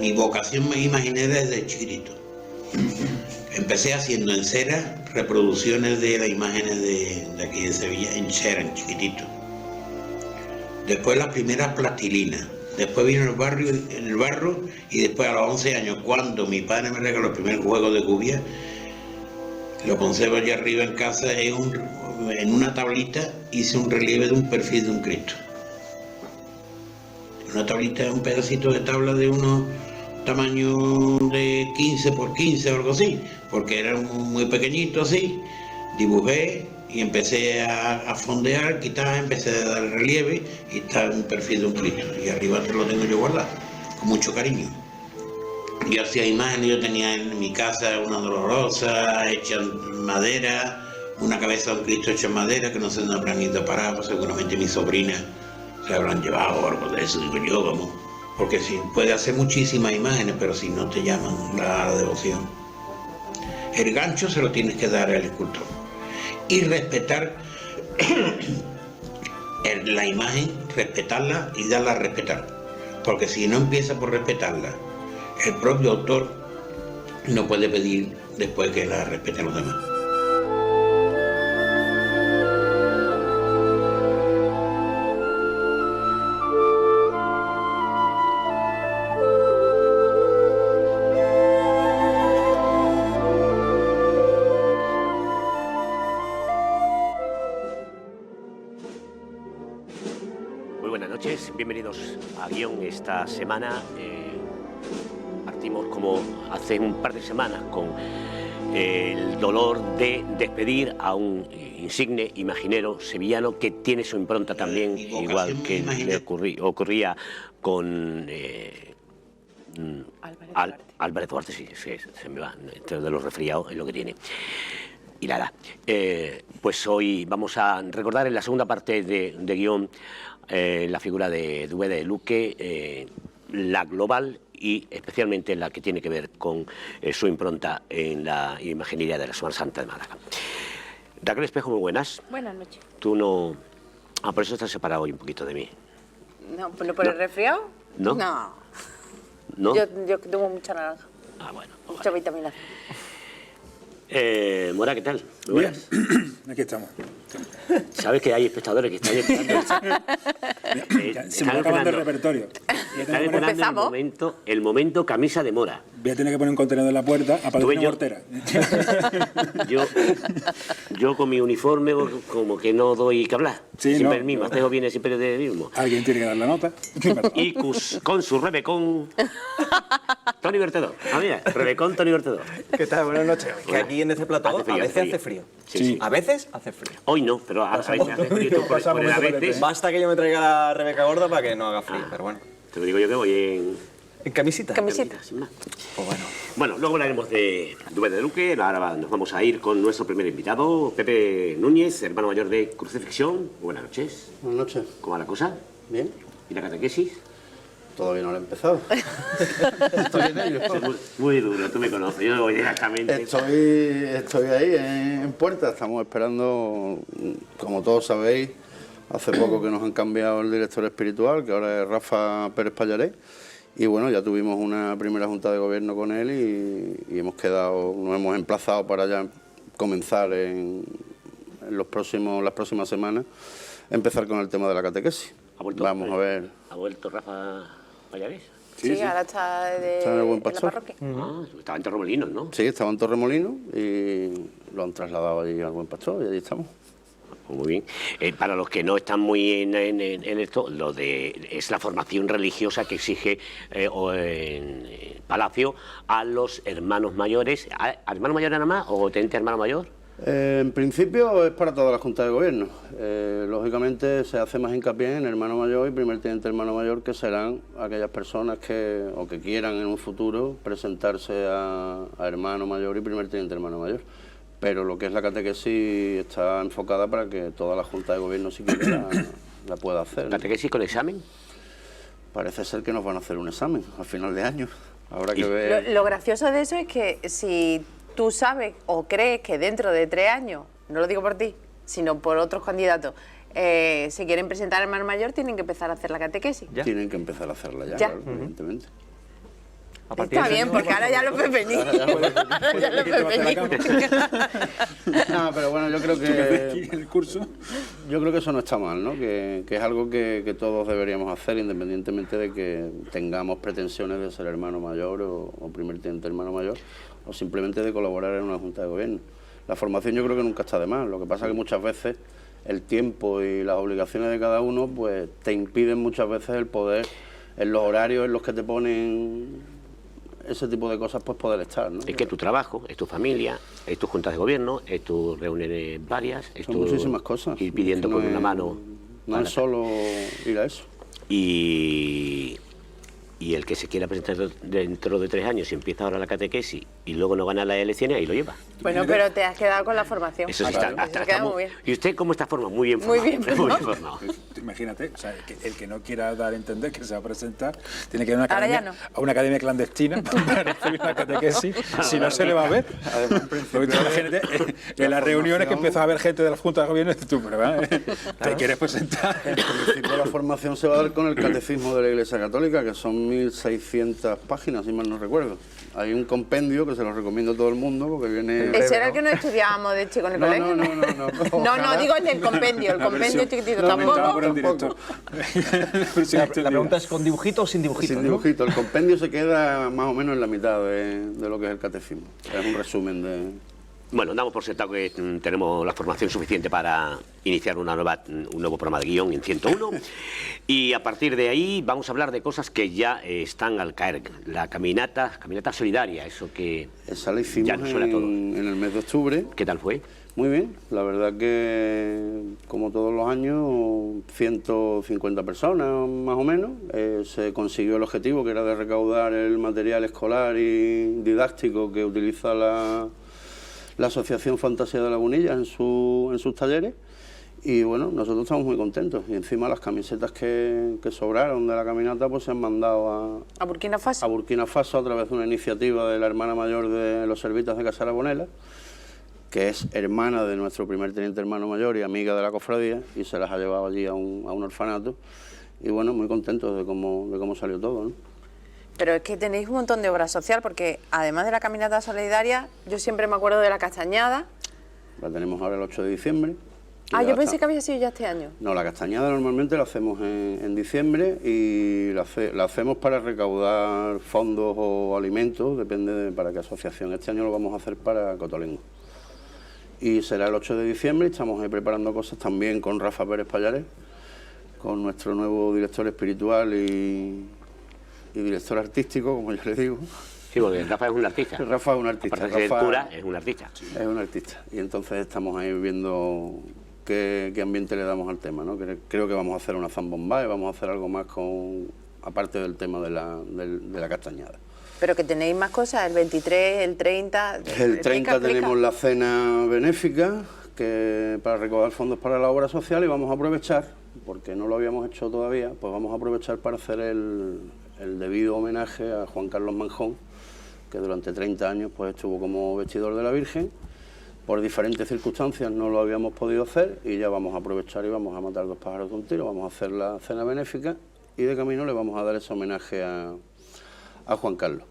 mi vocación me imaginé desde chiquitito. Empecé haciendo en cera reproducciones de las imágenes de aquí de Sevilla, en cera, en chiquitito. Después las primeras plastilinas. Después vino el barro y después a los 11 años, cuando mi padre me regaló el primer juego de cubia, lo conservo allá arriba en casa, en una tablita hice un relieve de un perfil de un Cristo. Una tablita, un pedacito de tabla de unos tamaño de 15 por 15 o algo así, porque era muy pequeñito así. Dibujé y empecé a fondear, quitar, empecé a dar relieve y está un perfil de un Cristo. Y arriba te lo tengo yo guardado, con mucho cariño. Yo hacía imágenes, yo tenía en mi casa una dolorosa hecha en madera, una cabeza de un Cristo hecha en madera, que no sé dónde habrán ido a parar, pues seguramente mis sobrinas se habrán llevado o algo de eso, digo yo, vamos. Porque sí, puede hacer muchísimas imágenes, pero si no te llaman la devoción. El gancho se lo tienes que dar al escultor. Y respetar la imagen, respetarla y darla a respetar. Porque si no empieza por respetarla, el propio autor no puede pedir después que la respeten los demás. Bienvenidos a Guión esta semana. Partimos como hace un par de semanas con el dolor de despedir a un insigne imaginero sevillano que tiene su impronta también, igual que le ocurría con Álvarez Duarte, sí, se me va, entre de los resfriados es lo que tiene. Y nada, pues hoy vamos a recordar en la segunda parte de Guión la figura de Dubé de Luque, la global y especialmente la que tiene que ver con su impronta en la imaginería de la Semana Santa de Málaga. Raquel Espejo, muy buenas. Buenas noches. Tú no... Ah, por eso estás separado hoy un poquito de mí. No, ¿por el resfriado? ¿No? No. ¿No? Yo tomo mucha naranja. Ah, bueno. Mucha vitamina C. Mora, ¿qué tal? Muy buenas. Aquí estamos. Sabes que hay espectadores que están esperando. Se me va acabando el repertorio. Están esperando el momento camisa de Mora. Voy a tener que poner un contenedor en la puerta a parecer una mortera. Yo con mi uniforme como que no doy que hablar. Sí, siempre no, el mismo, Astejo viene siempre del mismo. Alguien tiene que dar la nota. Y con su rebecón, Toni Vertedor. Ah, mira, rebecón Toni Vertedor. ¿Qué tal? Buenas noches. Que aquí en este plató a veces hace frío. Sí. A veces hace frío. Hoy no, pero a veces hace frío. Por el a veces. Basta que yo me traiga la Rebeca gorda para que no haga frío, pero bueno. Te lo digo yo que voy en camisita. Camisita. Sin más. Pues bueno. Bueno, luego hablaremos de Dubé de Luque. Ahora nos vamos a ir con nuestro primer invitado, Pepe Núñez, hermano mayor de Crucifixión. Buenas noches. Buenas noches. ¿Cómo va la cosa? Bien. ¿Y la catequesis? Todavía no lo he empezado. Estoy en ello. Muy duro, tú me conoces, yo voy directamente. Estoy ahí en puerta, estamos esperando, como todos sabéis, hace poco que nos han cambiado el director espiritual, que ahora es Rafa Pérez Pallaré, y bueno, ya tuvimos una primera junta de gobierno con él y nos hemos emplazado para ya comenzar en las próximas semanas, empezar con el tema de la catequesis. Vamos a ver. ¿Ha vuelto Rafa Pallarés? Sí, ahora está en el Buen Pastor. la parroquia. Estaba en Torremolinos, ¿no? Sí, estaba en Torremolinos y lo han trasladado allí al Buen Pastor y allí estamos. Muy bien. Para los que no están muy en esto, es la formación religiosa que exige en Palacio a los hermanos mayores. ¿A hermanos mayores nada más o teniente hermano mayor? En principio es para toda la Junta de Gobierno. Lógicamente se hace más hincapié en hermano mayor y primer teniente hermano mayor, que serán aquellas personas que quieran en un futuro presentarse a hermano mayor y primer teniente hermano mayor. Pero lo que es la catequesis está enfocada para que toda la Junta de Gobierno, si quiere, la pueda hacer. ¿Catequesis con examen? Parece ser que nos van a hacer un examen al final de año. Habrá que ver. Lo gracioso de eso es que si tú sabes o crees que dentro de 3 años, no lo digo por ti, sino por otros candidatos, se quieren presentar al hermano mayor, tienen que empezar a hacer la catequesis. ¿Ya? Tienen que empezar a hacerla ya. Ya. Claro, evidentemente. Está bien, porque ahora ya los pepenitos. Ahora ya los pepenitos. No, pero bueno, yo creo que el curso. yo creo que eso no está mal, ¿no? Que es algo que todos deberíamos hacer, independientemente de que tengamos pretensiones de ser hermano mayor o primer teniente hermano mayor, o simplemente de colaborar en una junta de gobierno. La formación yo creo que nunca está de más. Lo que pasa es que muchas veces el tiempo y las obligaciones de cada uno pues te impiden muchas veces el poder, en los horarios en los que te ponen ese tipo de cosas, pues poder estar, ¿no? Es que tu trabajo, es tu familia, es tus juntas de gobierno, es tus reuniones varias, es Son tu muchísimas cosas. ir pidiendo No con es- una mano. No para- es solo ir a eso. Y el que se quiera presentar dentro de 3 años y empieza ahora la catequesis y luego no gana las elecciones, ahí lo lleva. Bueno, pero te has quedado con la formación. Eso sí Eso está queda muy muy bien. ¿Y usted cómo está formado? Muy bien Muy formado. bien formado. Muy bien formado. Imagínate, o sea, el que no quiera dar a entender que se va a presentar, tiene que ir a una Ahora ya academia, no. a una academia clandestina para recibir una catequesis, si no se le va a ver. Porque tú imagínate, en las reuniones que empieza a haber gente de la Junta de Gobierno y dices tú, pero ¿te quieres presentar? En principio la formación se va a dar con el Catecismo de la Iglesia Católica, que son 1600 páginas, si mal no recuerdo. Hay un compendio que se lo recomiendo a todo el mundo, porque viene... Ese era el que no estudiábamos de chico en el No, colegio. No, digo el del compendio, el compendio chiquitito Comentaba por tampoco. el director. La pregunta es, ¿con dibujito o sin dibujito? Sin ¿no? dibujito. El compendio se queda más o menos en la mitad de lo que es el catecismo. Es un resumen de... Bueno, damos por sentado que tenemos la formación suficiente para iniciar un nuevo programa de guión en 101 y a partir de ahí vamos a hablar de cosas que ya están al caer. La caminata solidaria, eso que Esa la hicimos ya nos suena a todos. en el mes de octubre. ¿Qué tal fue? Muy bien, la verdad que como todos los años, 150 personas más o menos. Se consiguió el objetivo, que era de recaudar el material escolar y didáctico que utiliza la Asociación Fantasía de Lagunillas en sus talleres. Y bueno, nosotros estamos muy contentos. Y encima las camisetas que sobraron de la caminata pues se han mandado A Burkina Faso. a Burkina Faso a través de una iniciativa de la hermana mayor de los Servitas de Casa Bonela, que es hermana de nuestro primer teniente hermano mayor y amiga de la cofradía, y se las ha llevado allí a un orfanato. Y bueno, muy contentos de cómo salió todo, ¿no? Pero es que tenéis un montón de obra social, porque además de la caminata solidaria, yo siempre me acuerdo de la castañada. La tenemos ahora el 8 de diciembre. y Ah, ya yo pensé está. que había sido ya este año. No, la castañada normalmente la hacemos en diciembre y la hacemos para recaudar fondos o alimentos, depende de para qué asociación. Este año lo vamos a hacer para Cotolengo. Y será el 8 de diciembre y estamos ahí preparando cosas también con Rafa Pérez Pallares, con nuestro nuevo director espiritual y director artístico, como yo le digo. Sí, porque Rafa es un artista. Rafa es un artista. Aparte de ser Rafa cura, es un artista. es un artista. Y entonces estamos ahí viendo qué ambiente le damos al tema, ¿no? Creo que vamos a hacer una zambomba y vamos a hacer algo más aparte del tema de la castañada. Pero que tenéis más cosas, el 23, el 30... El 30 tenemos la cena benéfica para recaudar fondos para la obra social y vamos a aprovechar, porque no lo habíamos hecho todavía, pues vamos a aprovechar para hacer el debido homenaje a Juan Carlos Manjón, que durante 30 años pues estuvo como vestidor de la Virgen. Por diferentes circunstancias no lo habíamos podido hacer y ya vamos a aprovechar y vamos a matar 2 pájaros de un tiro, vamos a hacer la cena benéfica y de camino le vamos a dar ese homenaje a Juan Carlos.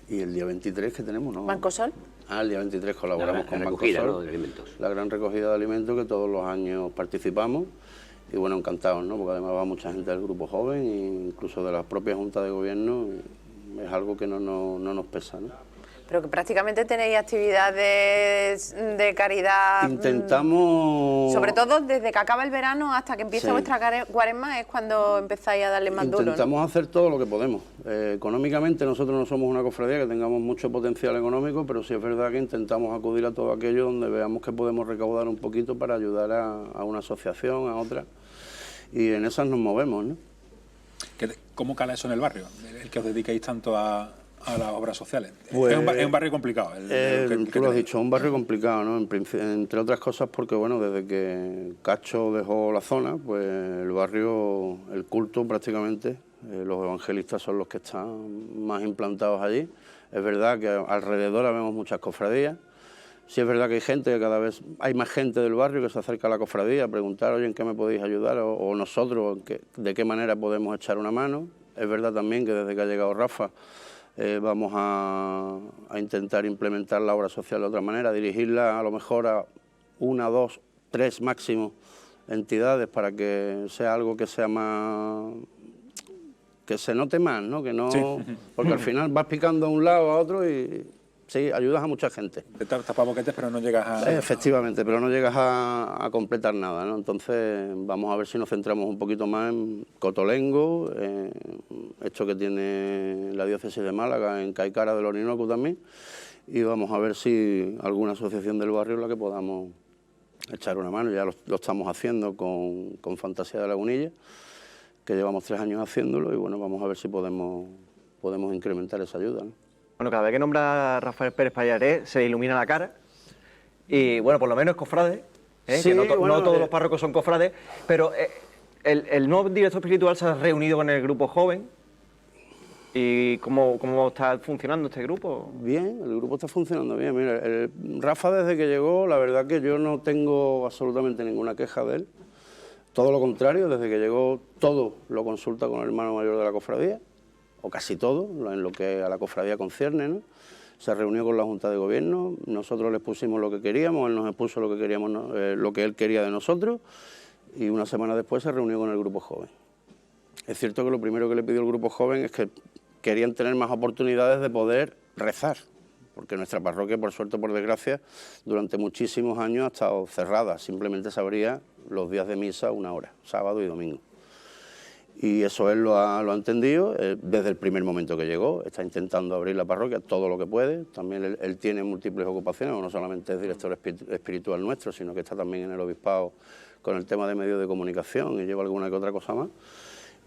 Y el día 23 que tenemos, ¿no? ¿Banco Sol? El día 23 colaboramos La con Banco recogida, Sol, ¿no?, de alimentos. la gran recogida de alimentos que todos los años participamos y bueno, encantados, ¿no? Porque además va mucha gente del grupo joven e incluso de la propia Junta de Gobierno, y es algo que no nos pesa, ¿no? Pero que prácticamente tenéis actividades de caridad. Intentamos... Sobre todo desde que acaba el verano hasta que empieza Sí. vuestra cuaresma es cuando empezáis a darle más duro, ¿no? Intentamos hacer todo lo que podemos. Económicamente nosotros no somos una cofradía que tengamos mucho potencial económico, pero sí es verdad que intentamos acudir a todo aquello donde veamos que podemos recaudar un poquito para ayudar a una asociación, a otra, y en esas nos movemos, ¿no? ¿Cómo cala eso en el barrio? El que os dediquéis tanto a las obras sociales. Pues, es un barrio complicado. Tú lo has dicho, un barrio complicado, ¿no? Entre otras cosas porque, bueno, desde que Cacho dejó la zona, pues el barrio, el culto prácticamente, los evangelistas son los que están más implantados allí. Es verdad que alrededor vemos muchas cofradías. Sí es verdad que hay gente, que cada vez hay más gente del barrio que se acerca a la cofradía a preguntar, oye, ¿en qué me podéis ayudar? O nosotros, ¿de qué manera podemos echar una mano? Es verdad también que desde que ha llegado Rafa, Vamos a intentar implementar la obra social de otra manera, dirigirla a lo mejor a 1, 2, 3 máximo entidades para que sea algo que sea más, que se note más, ¿no? Que no, Sí. porque al final vas picando a un lado a otro y sí, ayudas a mucha gente. Te tapas boquetes, pero no llegas a... Efectivamente, pero no llegas a completar nada, ¿no? Entonces vamos a ver si nos centramos un poquito más en Cotolengo, esto que tiene la diócesis de Málaga, en Caicara del Orinoco también, y vamos a ver si alguna asociación del barrio en la que podamos echar una mano. Ya lo estamos haciendo con Fantasía de Lagunilla, que llevamos 3 años haciéndolo, y bueno, vamos a ver si podemos incrementar esa ayuda, ¿no? Bueno, cada vez que nombra a Rafael Pérez Pallarés se ilumina la cara y, bueno, por lo menos es cofrade, Sí, que no bueno, todos los párrocos son cofrades, pero el nuevo director espiritual se ha reunido con el grupo joven. ¿Y cómo está funcionando este grupo? Bien, el grupo está funcionando bien. Mira, Rafa desde que llegó, la verdad que yo no tengo absolutamente ninguna queja de él. Todo lo contrario, desde que llegó todo lo consulta con el hermano mayor de la cofradía, o casi todo, en lo que a la cofradía concierne, ¿no? Se reunió con la Junta de Gobierno, nosotros les pusimos lo que queríamos, él nos expuso lo que queríamos, lo que él quería de nosotros, y una semana después se reunió con el grupo joven. Es cierto que lo primero que le pidió el grupo joven es que querían tener más oportunidades de poder rezar, porque nuestra parroquia, por suerte o por desgracia, durante muchísimos años ha estado cerrada, simplemente se abría los días de misa 1 hora, sábado y domingo. Y eso él lo ha entendido desde el primer momento que llegó, está intentando abrir la parroquia todo lo que puede, también él tiene múltiples ocupaciones, no solamente es director espiritual nuestro, sino que está también en el obispado con el tema de medios de comunicación y lleva alguna que otra cosa más.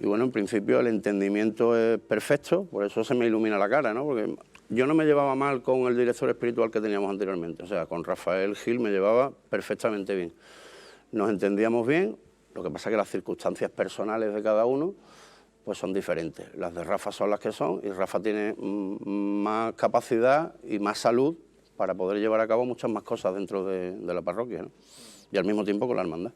Y bueno, en principio el entendimiento es perfecto, por eso se me ilumina la cara, ¿no? Porque yo no me llevaba mal con el director espiritual que teníamos anteriormente, o sea, con Rafael Gil me llevaba perfectamente bien. Nos entendíamos bien, lo que pasa es que las circunstancias personales de cada uno pues son diferentes. Las de Rafa son las que son y Rafa tiene más capacidad y más salud para poder llevar a cabo muchas más cosas dentro de la parroquia, ¿no? Y al mismo tiempo con la hermandad.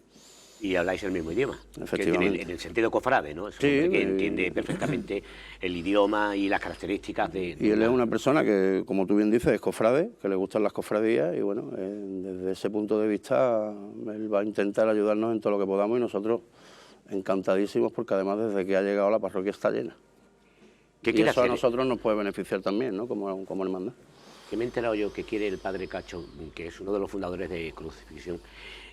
Y habláis el mismo idioma, Efectivamente. que en el sentido cofrade, ¿no? Es un Sí, hombre que entiende perfectamente el idioma y las características de... Y él es una persona que, como tú bien dices, es cofrade, que le gustan las cofradías y bueno, desde ese punto de vista él va a intentar ayudarnos en todo lo que podamos y nosotros encantadísimos porque además desde que ha llegado la parroquia está llena. ¿Qué Y quiere eso a hacer? nosotros nos puede beneficiar también, ¿no? Como hermandad. Que me he enterado yo que quiere el padre Cacho, que es uno de los fundadores de Crucifixión,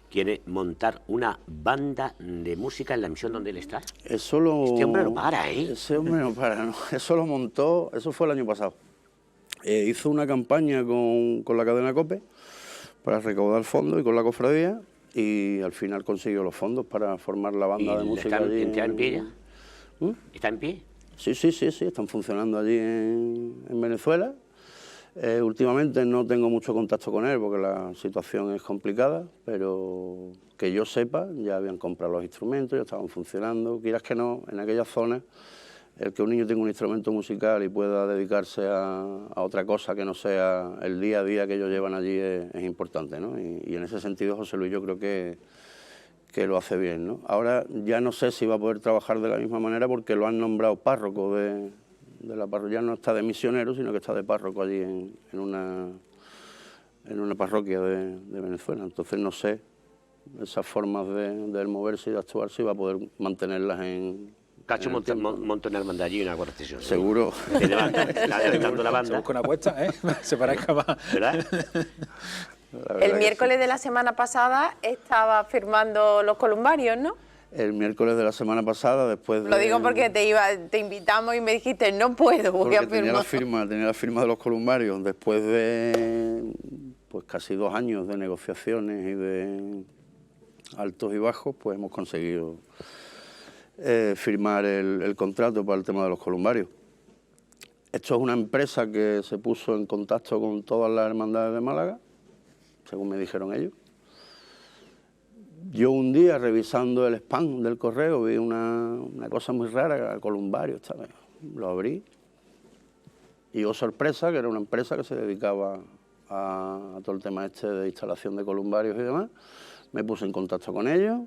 quiere montar una banda de música en la misión donde él está. Eso lo... Este hombre no para, ¿eh? Ese hombre no para, ¿no? Eso lo montó, eso fue el año pasado. Hizo una campaña con la cadena COPE para recaudar fondos y con la cofradía y al final consiguió los fondos para formar la banda de música allí. ¿Está en pie ya? ¿Mm? ¿Está en pie? Sí, están funcionando allí en Venezuela. Últimamente no tengo mucho contacto con él porque la situación es complicada, pero que yo sepa, ya habían comprado los instrumentos, ya estaban funcionando. Quieras que no, en aquella zona, el que un niño tenga un instrumento musical y pueda dedicarse a otra cosa que no sea el día a día que ellos llevan allí es importante, ¿no? Y en ese sentido José Luis yo creo que lo hace bien, ¿no? Ahora ya no sé si va a poder trabajar de la misma manera porque lo han nombrado párroco de la parroquia, no está de misionero, sino que está de párroco allí en una parroquia de Venezuela. Entonces no sé esas formas de él moverse y de actuar si va a poder mantenerlas en... Cacho monta una hermandad allí y una procesión. Seguro. Levantando la Se banda. busca una apuesta, ¿eh? Se parezca más. ¿Verdad? La verdad El que miércoles sí. de la semana pasada estaba firmando los columbarios, ¿no? El miércoles de la semana pasada, después de... Lo digo porque te invitamos y me dijiste, no puedo, voy a Porque tenía firmar. tenía la firma de los columbarios después de pues casi 2 años de negociaciones y de altos y bajos, pues hemos conseguido firmar el contrato para el tema de los columbarios. Esto es una empresa que se puso en contacto con todas las hermandades de Málaga, según me dijeron ellos. Yo un día, revisando el spam del correo, vi una cosa muy rara, el columbario, lo abrí y oh sorpresa, que era una empresa que se dedicaba a todo el tema este de instalación de columbarios y demás. Me puse en contacto con ellos,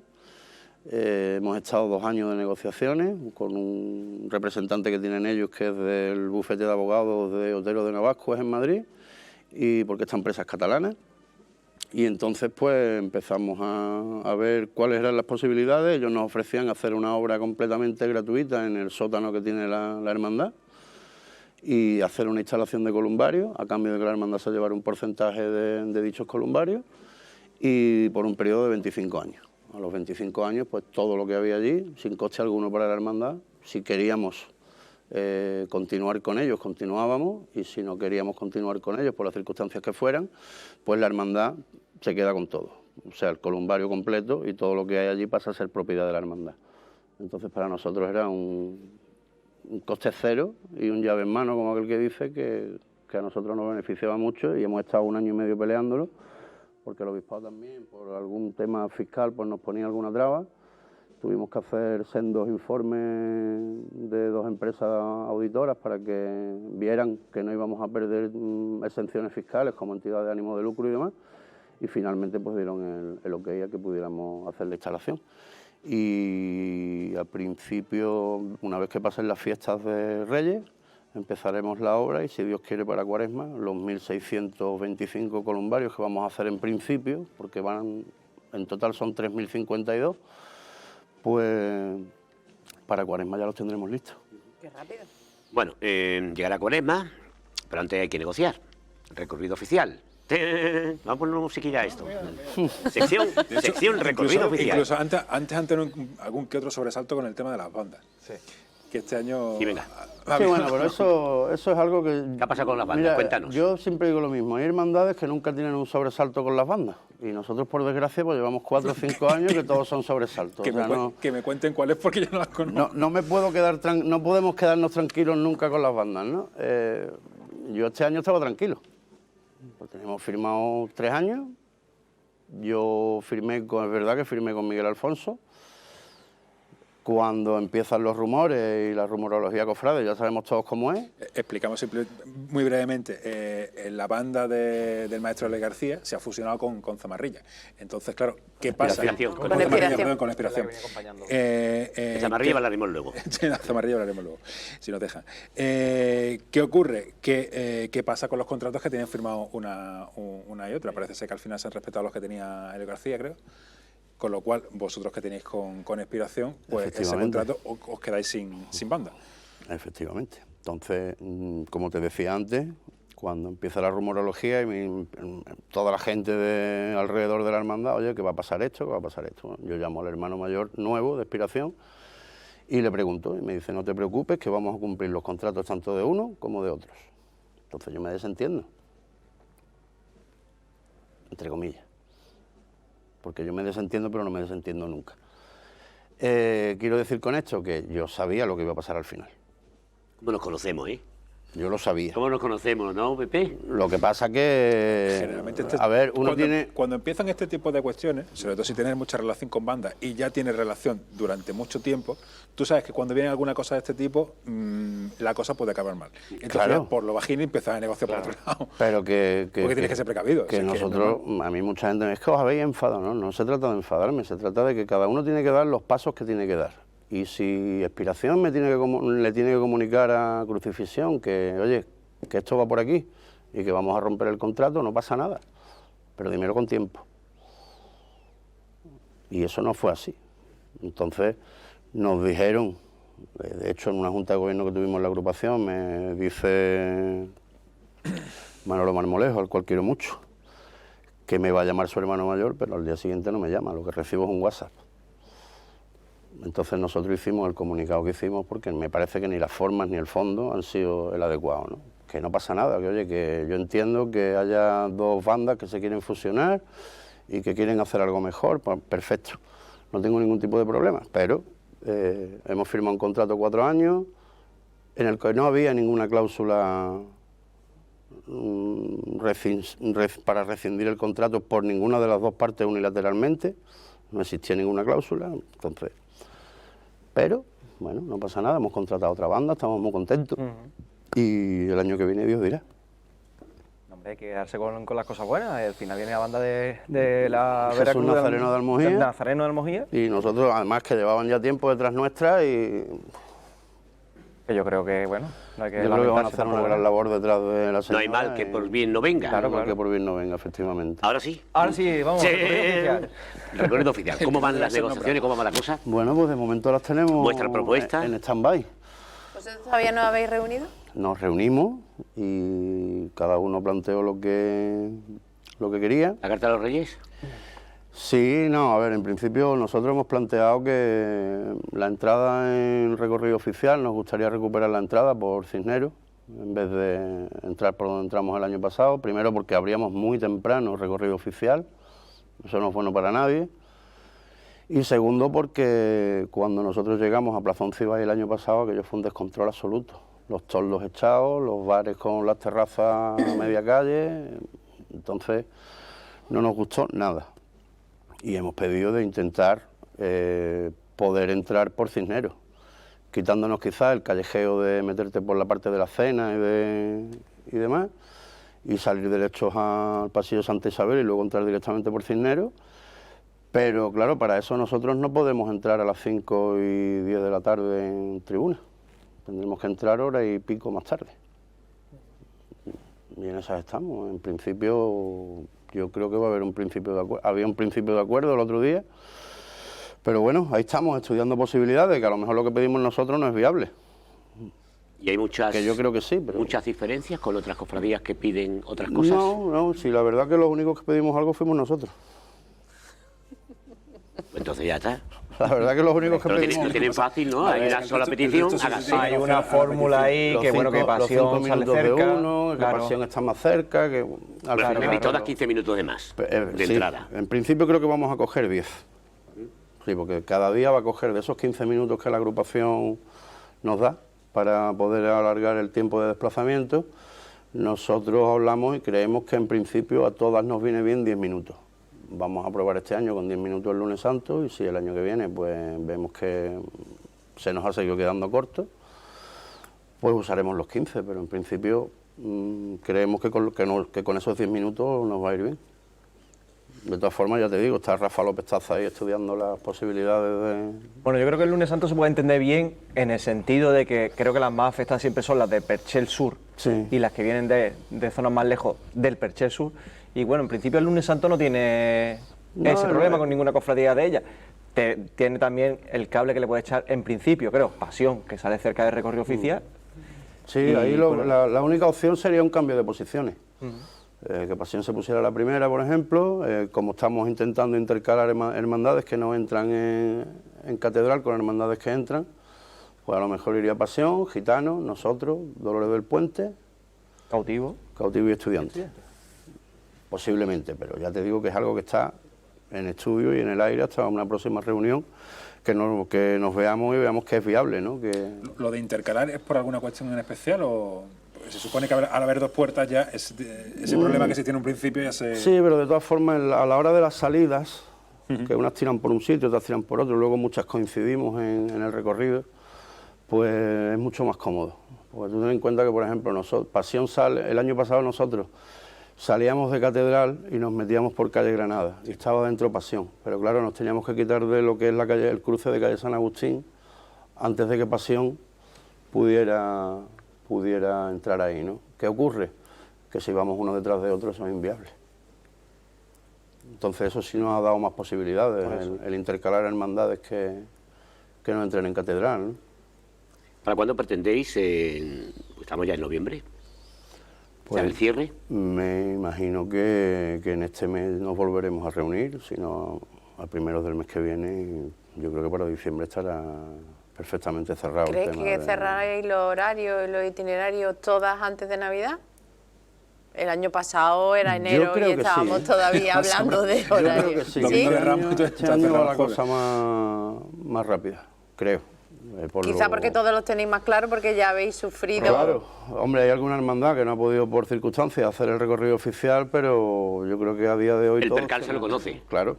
Hemos estado 2 años de negociaciones con un representante que tienen ellos, que es del bufete de abogados de Otero de Navascues en Madrid, y porque esta empresa es catalana. Y entonces pues empezamos a ver cuáles eran las posibilidades. Ellos nos ofrecían hacer una obra completamente gratuita en el sótano que tiene la hermandad y hacer una instalación de columbarios a cambio de que la hermandad se llevara un porcentaje de dichos columbarios y por un periodo de 25 años. A los 25 años pues todo lo que había allí, sin coste alguno para la hermandad. Si queríamos continuar con ellos, continuábamos, y si no queríamos continuar con ellos por las circunstancias que fueran, pues la hermandad se queda con todo, o sea, el columbario completo y todo lo que hay allí pasa a ser propiedad de la hermandad. Entonces para nosotros era un coste cero y un llave en mano, como aquel que dice, que a nosotros nos beneficiaba mucho, y hemos estado 1 año y medio peleándolo, porque el obispado también, por algún tema fiscal, pues nos ponía alguna traba. Tuvimos que hacer sendos informes de 2 empresas auditoras para que vieran que no íbamos a perder exenciones fiscales como entidad de ánimo de lucro y demás, y finalmente pues dieron el ok a que pudiéramos hacer la instalación. Y al principio, una vez que pasen las fiestas de Reyes, empezaremos la obra y, si Dios quiere, para Cuaresma, los 1.625 columbarios que vamos a hacer en principio, porque en total son 3.052, pues para Cuaresma ya los tendremos listos. Qué rápido. Bueno, llegará Cuaresma, pero antes hay que negociar. Recorrido oficial. Vamos a poner una musiquilla a esto. Sección recorrido oficial. Incluso antes han tenido algún que otro sobresalto con el tema de las bandas. Sí. Que este año... Sí, venga. Sí, bueno, pero eso es algo que... ¿Qué ha pasado con las bandas? Mira, Cuéntanos. yo siempre digo lo mismo, hay hermandades que nunca tienen un sobresalto con las bandas, y nosotros, por desgracia, pues llevamos 4 o 5 años que todos son sobresaltos. Que me cuenten cuáles, porque yo no las conozco. No me puedo quedar no podemos quedarnos tranquilos nunca con las bandas, ¿no? Yo este año estaba tranquilo, porque tenemos firmado 3 años. Yo firmé, es verdad que firmé con Miguel Alfonso. Cuando empiezan los rumores y la rumorología cofrade, ya sabemos todos cómo es. Explicamos muy brevemente. La banda del maestro Ale García se ha fusionado con Zamarrilla. Entonces, claro, ¿qué pasa? Con Inspiración. Con Inspiración. Zamarrilla hablaremos luego. Zamarrilla hablaremos luego, si nos dejan. ¿Qué ocurre? ¿Qué pasa con los contratos que tienen firmados una y otra? Parece ser que al final se han respetado los que tenía Ale García, creo. Con lo cual, vosotros que tenéis con Inspiración, pues ese contrato os quedáis sin banda. Efectivamente. Entonces, como te decía antes, cuando empieza la rumorología y toda la gente alrededor de la hermandad, oye, ¿qué va a pasar esto? ¿Qué va a pasar esto? Bueno, yo llamo al hermano mayor nuevo de Inspiración y le pregunto, y me dice, no te preocupes, que vamos a cumplir los contratos tanto de uno como de otros. Entonces yo me desentiendo, entre comillas. Porque yo me desentiendo, pero no me desentiendo nunca. Quiero decir con esto que yo sabía lo que iba a pasar al final. ¿Cómo nos conocemos, Yo lo sabía. ¿Cómo nos conocemos, no, Pepe? Lo que pasa que... Generalmente cuando empiezan este tipo de cuestiones, sobre todo si tienes mucha relación con bandas y ya tienes relación durante mucho tiempo, tú sabes que cuando viene alguna cosa de este tipo, la cosa puede acabar mal. Entonces, claro, por lo bajín empiezas a negociar por otro lado. Pero porque tienes que ser precavido. Que nosotros, a mí mucha gente me dice, es que os habéis enfadado. No se trata de enfadarme, se trata de que cada uno tiene que dar los pasos que tiene que dar. Y si Inspiración le tiene que comunicar a Crucifixión que, oye, que esto va por aquí y que vamos a romper el contrato, no pasa nada, pero dímelo con tiempo. Y eso no fue así. Entonces nos dijeron, de hecho en una junta de gobierno que tuvimos en la agrupación, me dice Manolo Marmolejo, al cual quiero mucho, que me va a llamar su hermano mayor, pero al día siguiente no me llama, lo que recibo es un WhatsApp. Entonces nosotros hicimos el comunicado que hicimos porque me parece que ni las formas ni el fondo han sido el adecuado, ¿no? Que no pasa nada, que oye, que yo entiendo que haya 2 bandas que se quieren fusionar y que quieren hacer algo mejor, pues perfecto, no tengo ningún tipo de problema, pero hemos firmado un contrato 4 años en el que no había ninguna cláusula para rescindir el contrato por ninguna de las 2 partes unilateralmente, no existía ninguna cláusula, entonces... Pero, bueno, no pasa nada, hemos contratado otra banda, estamos muy contentos. Y el año que viene Dios dirá. Hay que quedarse con las cosas buenas. Al final viene la banda de la Jesús Veracruz, Nazareno de Almojía. Nazareno de Almojía. Y nosotros, además, que llevaban ya tiempo detrás nuestra y Que yo creo que, bueno, no hay que yo creo que van a lamentarse hacer una tampoco, gran ¿no? labor detrás de la No señora. hay mal que y- por bien no venga. Claro, no hay claro. que por bien no venga, efectivamente. Ahora sí. Ahora sí, vamos. Sí. recorrido oficial. Recorrido oficial. ¿Cómo van las Ser negociaciones? ¿Cómo van las cosas? Bueno, pues de momento las tenemos Vuestra propuesta. en stand-by. ¿Vosotros todavía no habéis reunido? Nos reunimos y cada uno planteó lo que quería. ¿La Carta de los Reyes? Sí, no, a ver, en principio nosotros hemos planteado que la entrada en recorrido oficial, nos gustaría recuperar la entrada por Cisneros, en vez de entrar por donde entramos el año pasado. Primero porque abríamos muy temprano recorrido oficial, eso no es bueno para nadie. Y segundo porque cuando nosotros llegamos a Plaza Oncibay el año pasado, aquello fue un descontrol absoluto. Los toldos echados, los bares con las terrazas a media calle, entonces no nos gustó nada. Y hemos pedido de intentar poder entrar por Cisneros, quitándonos quizás el callejeo de meterte por la parte de la cena y demás, y salir derechos al pasillo Santa Isabel y luego entrar directamente por Cisneros. Pero claro, para eso nosotros no podemos entrar a las 5 y 10 de la tarde en tribuna. Tendremos que entrar hora y pico más tarde. Y en esas estamos. En principio, yo creo que va a haber un principio de acuerdo. Había un principio de acuerdo el otro día. Pero bueno, ahí estamos estudiando posibilidades, que a lo mejor lo que pedimos nosotros no es viable. Y hay muchas, Que yo creo que sí, pero... muchas diferencias con otras cofradías que piden otras cosas. No, sí, la verdad que los únicos que pedimos algo fuimos nosotros. Entonces ya está. La verdad que los únicos que Lo pedimos... tienen fácil, ¿no? A Hay ver, una el sola resto- petición, el resto sí hágase. se Hay conoce una la fórmula ahí que, bueno, que los Pasión 5 sale minutos cerca. de uno, que claro. Pasión está más cerca, que... al Me final- vi todas 15 minutos de más de sí, entrada. en principio creo que vamos a coger 10. Sí, porque cada día va a coger de esos 15 minutos que la agrupación nos da para poder alargar el tiempo de desplazamiento. Nosotros hablamos y creemos que en principio a todas nos viene bien 10 minutos. Vamos a probar este año con 10 minutos el lunes santo y si el año que viene pues vemos que se nos ha seguido quedando corto, pues usaremos los 15, pero en principio creemos que con esos 10 minutos nos va a ir bien. De todas formas, ya te digo, está Rafa López Taza ahí estudiando las posibilidades de... Bueno, yo creo que el lunes santo se puede entender bien en el sentido de que creo que las más afectadas siempre son las de Perchel Sur Sí. y las que vienen de zonas más lejos del Perchel Sur. Y bueno, en principio el lunes santo no tiene No, ese no, problema no. con ninguna cofradía de ellas. Tiene también el cable que le puede echar en principio, creo, Pasión, que sale cerca del recorrido oficial. Sí, Y, ahí bueno. la única opción sería un cambio de posiciones. Que Pasión se pusiera la primera, por ejemplo, como estamos intentando intercalar hermandades que no entran en catedral con hermandades que entran, pues a lo mejor iría Pasión, Gitano, nosotros, Dolores del Puente, Cautivo. Cautivo y Estudiante. Posiblemente, pero ya te digo que es algo que está en estudio y en el aire hasta una próxima reunión, que nos veamos y veamos que es viable, ¿no? ¿Lo de intercalar es por alguna cuestión en especial o se supone que al haber dos puertas ya ese problema que se tiene en un principio ya se... Sí, pero de todas formas, a la hora de las salidas, que unas tiran por un sitio, otras tiran por otro, luego muchas coincidimos en el recorrido, pues es mucho más cómodo. Porque tú ten en cuenta que, por ejemplo, Pasión sale, el año pasado nosotros salíamos de Catedral y nos metíamos por calle Granada, y estaba dentro Pasión, pero claro, nos teníamos que quitar de lo que es la calle, el cruce de calle San Agustín, antes de que Pasión pudiera entrar ahí, ¿no? ¿Qué ocurre? Que si vamos uno detrás de otro eso es inviable. Entonces eso sí nos ha dado más posibilidades, el intercalar hermandades que no entren en catedral, ¿no? ¿Para cuándo pretendéis? Estamos ya en noviembre. Pues, ¿Ya el cierre? Me imagino que en este mes nos volveremos a reunir, sino a primeros del mes que viene, y yo creo que para diciembre estará perfectamente cerrado. ¿Crees el tema que de- cerraréis los horarios y los itinerarios todas antes de Navidad? El año pasado era enero creo y que estábamos sí. todavía hablando de Yo creo horarios. que sí. Lo ¿Sí? mismo de Este Ramos, año, está este año cerrado va la la cola. cosa más rápida, creo. Quizá porque todos los tenéis más claro porque ya habéis sufrido. Claro, hombre, hay alguna hermandad que no ha podido por circunstancias hacer el recorrido oficial, pero yo creo que a día de hoy El todos percal se lo conoce. Claro,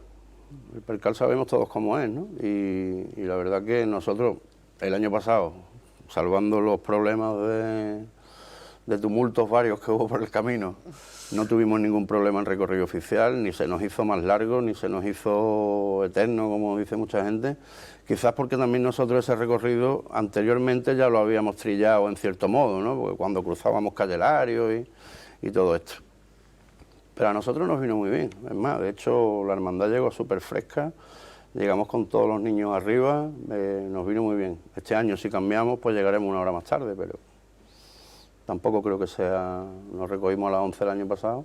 el percal sabemos todos cómo es, ¿no? Y la verdad que nosotros, el año pasado, salvando los problemas de tumultos varios que hubo por el camino, no tuvimos ningún problema en recorrido oficial, ni se nos hizo más largo, ni se nos hizo eterno, como dice mucha gente. Quizás porque también nosotros ese recorrido anteriormente ya lo habíamos trillado en cierto modo, ¿no? Porque cuando cruzábamos Calle Lario y todo esto. Pero a nosotros nos vino muy bien, es más, de hecho la hermandad llegó súper fresca, llegamos con todos los niños arriba, nos vino muy bien. Este año si cambiamos pues llegaremos una hora más tarde, pero tampoco creo que sea, nos recogimos a las 11 el año pasado,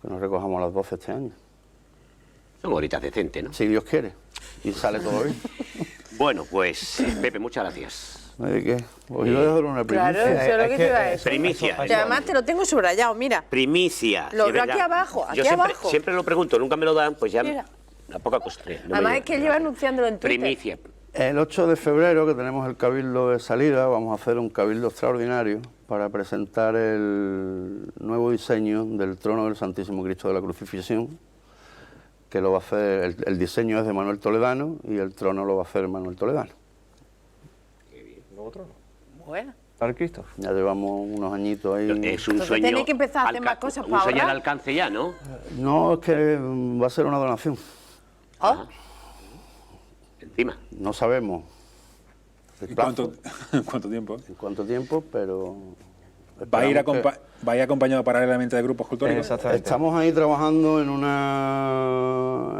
que nos recojamos a las 12 este año. Son horitas decentes, ¿no? Si Dios quiere, y sale todo bien. Bueno, pues Pepe, muchas gracias. ¿De qué? Hoy voy a dar una primicia. Claro, eso es lo que te iba a decir. Primicia. Y además te lo tengo subrayado, mira. Primicia. Lo sí, veo ¿verdad? aquí abajo, aquí Yo siempre, abajo. siempre lo pregunto, nunca me lo dan, pues ya Mira. a poca costumbre. No me Además llega. es que él lleva anunciándolo en Twitter. Primicia. El 8 de febrero, que tenemos el cabildo de salida, vamos a hacer un cabildo extraordinario para presentar el nuevo diseño del trono del Santísimo Cristo de la Crucifixión, que lo va a hacer, el diseño es de Manuel Toledano y el trono lo va a hacer Manuel Toledano. ¿Nuevo trono? Bueno. ¿Para el Cristo? Ya llevamos unos añitos ahí. Es un Entonces sueño. tenéis que empezar a hacer más cosas un para sueño al ahorrar. alcance ya, ¿no? No, es que va a ser una donación. Oh, Encima. No sabemos el ¿En plazo, cuánto tiempo? en cuánto tiempo, pero... ¿Va a ir esperamos que- va a ir acompañado paralelamente de grupos cultóricos? Exactamente. Estamos ahí trabajando en una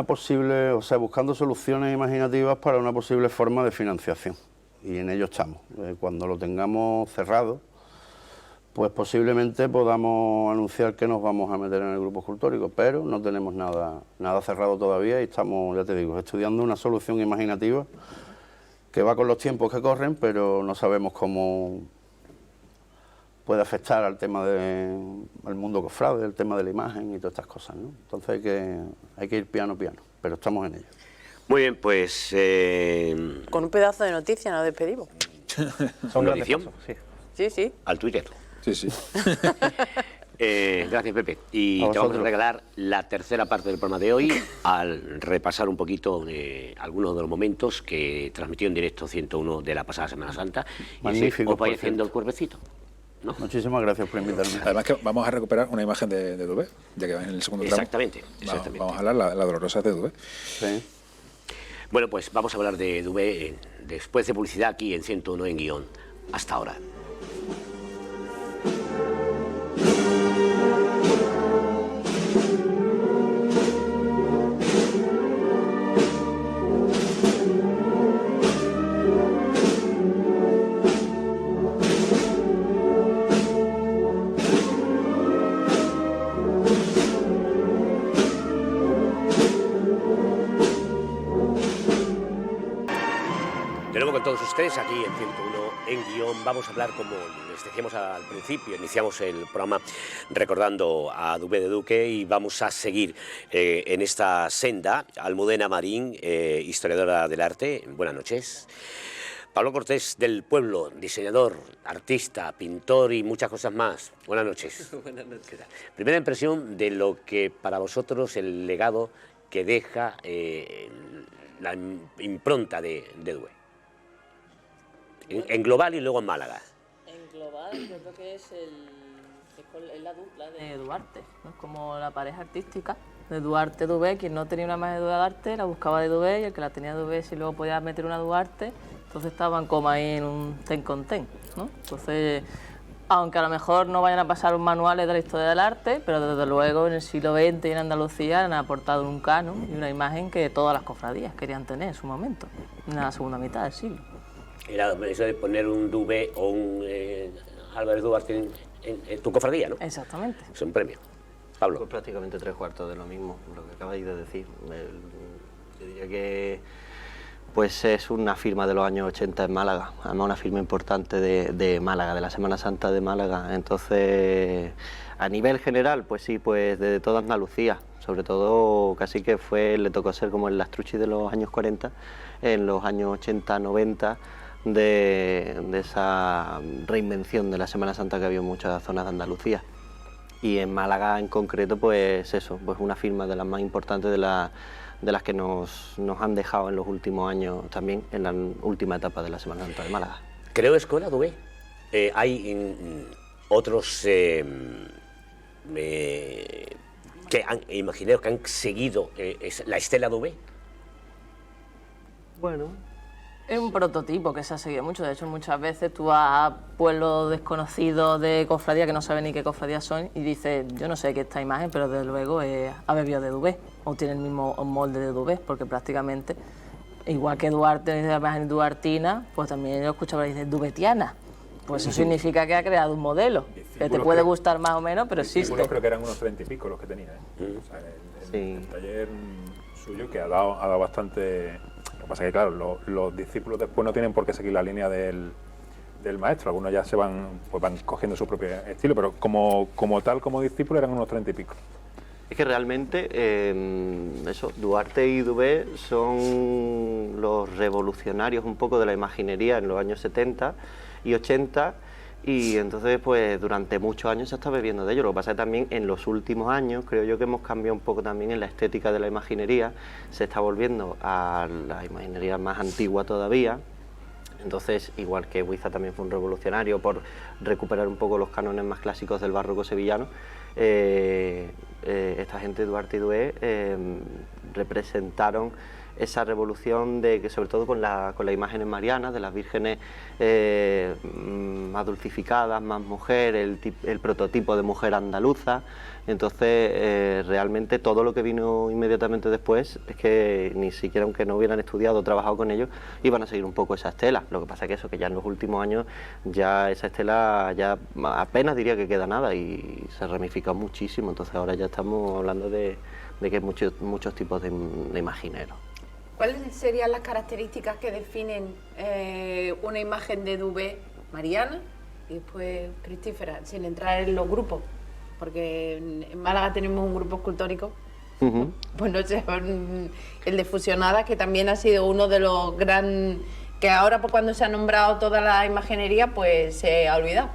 posible, o sea, buscando soluciones imaginativas para una posible forma de financiación. Y en ello estamos. Cuando lo tengamos cerrado, pues posiblemente podamos anunciar que nos vamos a meter en el grupo escultórico, pero no tenemos nada cerrado todavía y estamos, ya te digo, estudiando una solución imaginativa que va con los tiempos que corren, pero no sabemos cómo puede afectar al tema del mundo cofrade, el tema de la imagen y todas estas cosas, ¿no? Entonces hay que ir piano, pero estamos en ello. Muy bien, pues. con un pedazo de noticia nos despedimos. Son ¿Una grandes edición? pasos, sí. Sí, sí. Al Twitter. Sí, sí. Gracias, Pepe. Y A te vamos a vosotros. regalar la tercera parte del programa de hoy al repasar un poquito algunos de los momentos que transmitió en directo 101 de la pasada Semana Santa. Y así Magnífico, os vais por haciendo cierto. el cuerpecito, ¿no? Muchísimas gracias por invitarme. Además que vamos a recuperar una imagen de Dubé, ya que va en el segundo tramo. Exactamente, exactamente. Vamos a hablar la dolorosa de Dubé. Sí. Bueno, pues vamos a hablar de Dubé después de publicidad aquí en 101 en Guión. Hasta ahora. De nuevo con todos ustedes aquí en 101 en Guión. Vamos a hablar, como les decíamos al principio, iniciamos el programa recordando a Dubé de Duque y vamos a seguir en esta senda. Almudena Marín, historiadora del arte, buenas noches. Pablo Cortés del Pueblo, diseñador, artista, pintor y muchas cosas más. Buenas noches. Buenas noches. Primera impresión de lo que para vosotros el legado que deja la impronta de Dubé. En global y luego en Málaga. En global, yo creo que es la dupla de Duarte, ¿no? Es como la pareja artística de Duarte-Dubé. Quien no tenía una imagen de Duarte la buscaba de Dubé, y el que la tenía de Dubé, si luego podía meter una Duarte, entonces estaban como ahí en un ten con ten, ¿no? Entonces, aunque a lo mejor no vayan a pasar los manuales de la historia del arte, pero desde luego en el siglo XX y en Andalucía han aportado un canon y una imagen que todas las cofradías querían tener en su momento, en la segunda mitad del siglo. Era eso de poner un Dubé o un Álvarez Duarte en tu cofradía, ¿no? Exactamente. Es un premio. Pablo. Pues prácticamente 3/4 de lo mismo, lo que acabáis de decir. Yo diría que pues es una firma de los años 80 en Málaga, además una firma importante de Málaga, de la Semana Santa de Málaga. Entonces, a nivel general, pues sí, pues de toda Andalucía, sobre todo casi que le tocó ser como el Lastrucci de los años 40, en los años 80, 90, de esa reinvención de la Semana Santa que había en muchas zonas de Andalucía. Y en Málaga en concreto, pues eso, pues una firma de las más importantes de las que nos han dejado en los últimos años, también en la última etapa de la Semana Santa de Málaga. Creo escuela Dubé hay otros imagineros que han seguido la estela Dubé. Bueno, Es un prototipo que se ha seguido mucho. De hecho, muchas veces tú vas a pueblos desconocidos de cofradía que no saben ni qué cofradías son y dices, yo no sé qué es esta imagen, pero desde luego ha bebido de Dubé o tiene el mismo molde de Dubé, porque prácticamente, igual que Duarte es la imagen duartina, pues también yo escuchaba y dice dubetiana. Pues eso significa que ha creado un modelo, que te puede gustar más o menos, pero existe. Creo que eran unos 30 y pico los que tenía. O sea, el taller suyo que ha dado bastante... Lo que pasa es que, claro, los discípulos después no tienen por qué seguir la línea del maestro. Algunos ya van cogiendo su propio estilo, pero como tal, como discípulo, eran unos 30 y pico. Es que realmente, Duarte y Dubé son los revolucionarios un poco de la imaginería en los años 70 y 80, y entonces pues durante muchos años se está bebiendo de ello. Lo que pasa es que también en los últimos años creo yo que hemos cambiado un poco también en la estética de la imaginería, se está volviendo a la imaginería más antigua todavía. Entonces, igual que Huiza también fue un revolucionario por recuperar un poco los cánones más clásicos del barroco sevillano, esta gente, Duarte y Dubé, representaron esa revolución de que, sobre todo con las imágenes marianas, de las vírgenes más dulcificadas, más mujer, el prototipo de mujer andaluza. Entonces, realmente todo lo que vino inmediatamente después es que ni siquiera, aunque no hubieran estudiado o trabajado con ellos, iban a seguir un poco esa estela. Lo que pasa es que eso, que ya en los últimos años ya esa estela ya apenas diría que queda nada y se ramifica muchísimo. Entonces ahora ya estamos hablando de que hay muchos tipos de imagineros. ¿Cuáles serían las características que definen una imagen de Dubé mariana y después cristífera, sin entrar en los grupos? Porque en Málaga tenemos un grupo escultórico, pues no sé, el de Fusionadas, que también ha sido uno de los grandes, que ahora pues, cuando se ha nombrado toda la imaginería, pues se ha olvidado.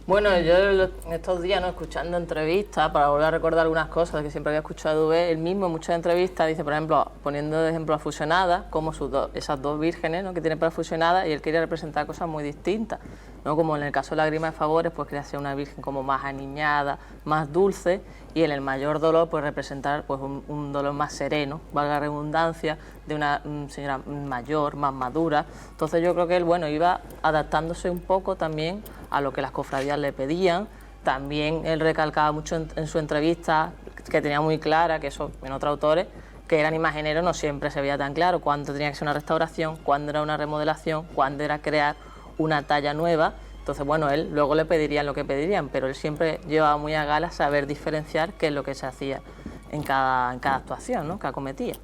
Bueno, yo en estos días, ¿no?, escuchando entrevistas, para volver a recordar algunas cosas que siempre había escuchado de Dubé, él mismo en muchas entrevistas dice, por ejemplo, poniendo de ejemplo a Fusionadas, como esas dos vírgenes, ¿no?, que tiene para Fusionadas, y él quería representar cosas muy distintas, ¿no?, como en el caso de la Grima de Favores, pues quería ser una virgen como más aniñada, más dulce, y en el Mayor Dolor, pues representar pues un dolor más sereno, valga la redundancia, de una señora mayor, más madura. Entonces yo creo que él, bueno, iba adaptándose un poco también a lo que las cofradías le pedían. También él recalcaba mucho en su entrevista, que tenía muy clara, que eso en otros autores, que eran imagineros, no siempre se veía tan claro cuándo tenía que ser una restauración, cuándo era una remodelación, cuándo era crear una talla nueva. Entonces, bueno, él luego le pedirían lo que pedirían, pero él siempre llevaba muy a gala saber diferenciar qué es lo que se hacía en cada actuación, ¿no?, que acometía.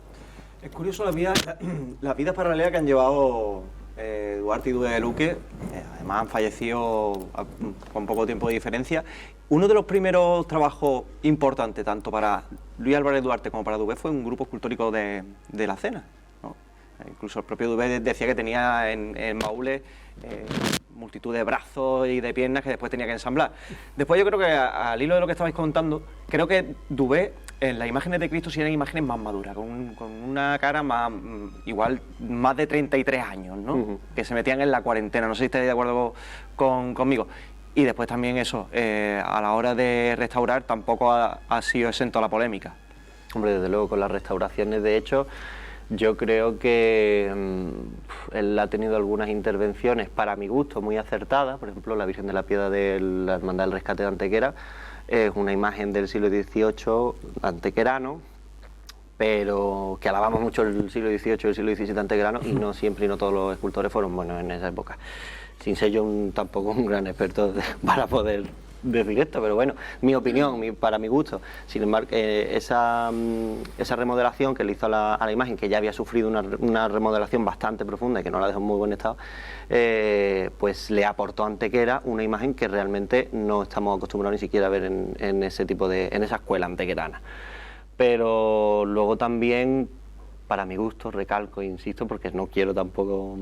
Es curioso las vidas paralelas que han llevado Duarte y Dubé de Luque. Además han fallecido con poco tiempo de diferencia. Uno de los primeros trabajos importantes, tanto para Luis Álvarez Duarte como para Dubé, fue un grupo escultórico de la Cena, ¿no? Incluso el propio Dubé decía que tenía en baúles multitud de brazos y de piernas que después tenía que ensamblar. Después yo creo que al hilo de lo que estabais contando, creo que Dubé en las imágenes de Cristo sí eran imágenes más maduras, con una cara más, igual más de 33 años, ¿no? Que se metían en la cuarentena, no sé si estáis de acuerdo conmigo. Y después también eso, a la hora de restaurar tampoco ha sido exento a la polémica. Hombre, desde luego con las restauraciones, de hecho, yo creo que él ha tenido algunas intervenciones, para mi gusto, muy acertadas. Por ejemplo, la Virgen de la Piedad de la Hermandad del Rescate de Antequera es una imagen del siglo XVIII antequerano, pero que alabamos mucho el siglo XVIII y el siglo XVII antequerano, y no siempre y no todos los escultores fueron buenos en esa época. Sin ser yo tampoco un gran experto para poder decir esto, pero bueno, mi opinión, para mi gusto. Sin embargo, esa remodelación que le hizo a la imagen, que ya había sufrido una remodelación bastante profunda y que no la dejó en muy buen estado, pues le aportó a Antequera una imagen que realmente no estamos acostumbrados ni siquiera a ver en ese tipo en esa escuela antequerana. Pero luego también, para mi gusto, recalco e insisto, porque no quiero tampoco